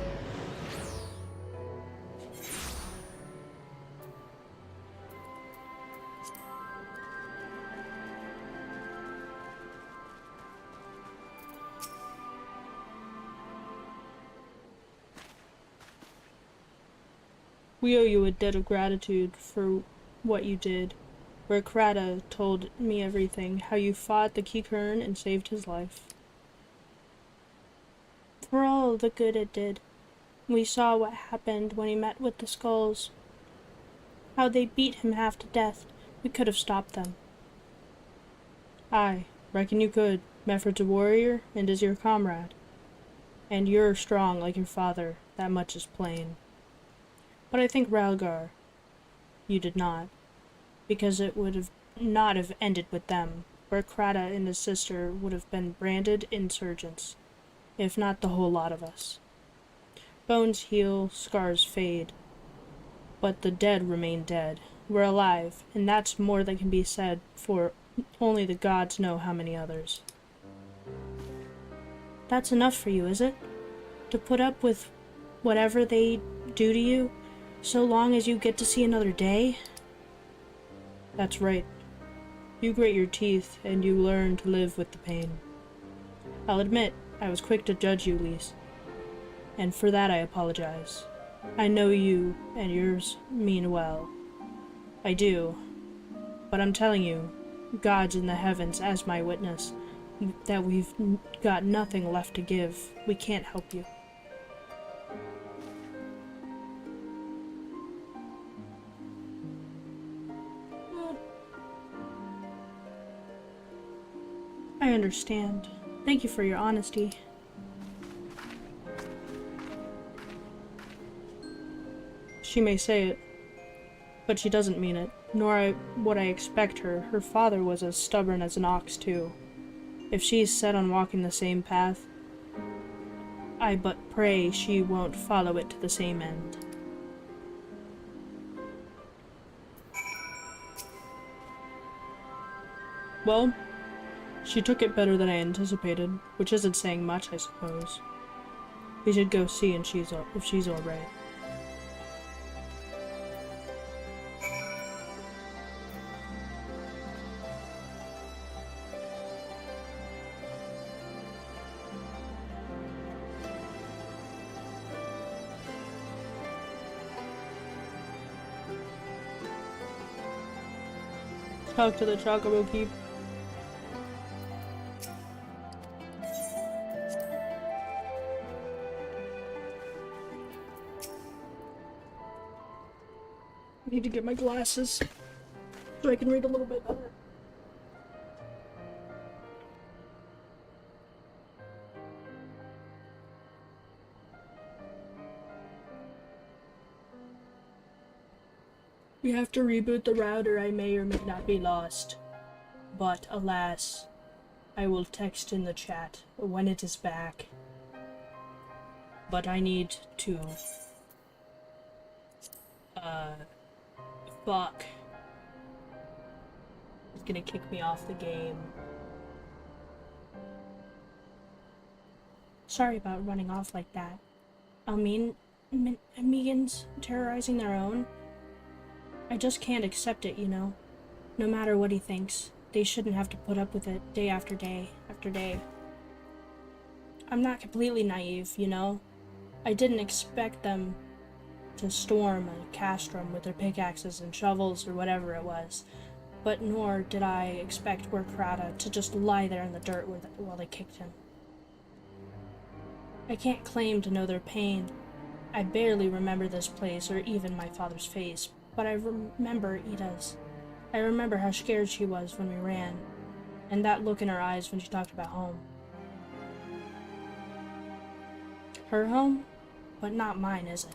We owe you a debt of gratitude for what you did. Rokrata told me everything, how you fought the Kikern and saved his life. For all the good it did. We saw what happened when he met with the skulls. How they beat him half to death. We could have stopped them. I reckon you could. Mefford's a warrior and is your comrade. And you're strong like your father, that much is plain. But I think Ralgar, you did not, because it would have not have ended with them, where Krata and his sister would have been branded insurgents, if not the whole lot of us. Bones heal, scars fade, but the dead remain dead. We're alive, and that's more than can be said for only the gods know how many others. That's enough for you, is it? To put up with whatever they do to you, so long as you get to see another day? That's right. You grit your teeth, and you learn to live with the pain. I'll admit, I was quick to judge you, Lise. And for that I apologize. I know you and yours mean well. I do. But I'm telling you, God's in the heavens as my witness, that we've got nothing left to give. We can't help you. I understand. Thank you for your honesty. She may say it, but she doesn't mean it, nor would I expect her. Her father was as stubborn as an ox, too. If she's set on walking the same path, I but pray she won't follow it to the same end. Well, she took it better than I anticipated, which isn't saying much, I suppose. We should go see if she's alright. Talk to the Chocobo Keep. I need to get my glasses so I can read a little bit better. We have to reboot the router. I may or may not be lost. But alas, I will text in the chat when it is back. But I need to... fuck. It's gonna kick me off the game. Sorry about running off like that. Megans terrorizing their own. I just can't accept it, you know. No matter what he thinks, they shouldn't have to put up with it day after day after day. I'm not completely naive, you know. I didn't expect them to storm a castrum with their pickaxes and shovels or whatever it was, but nor did I expect Werkrata to just lie there in the dirt while they kicked him. I can't claim to know their pain. I barely remember this place or even my father's face, but I remember Ida's. I remember how scared she was when we ran, and that look in her eyes when she talked about home. Her home? But not mine, is it?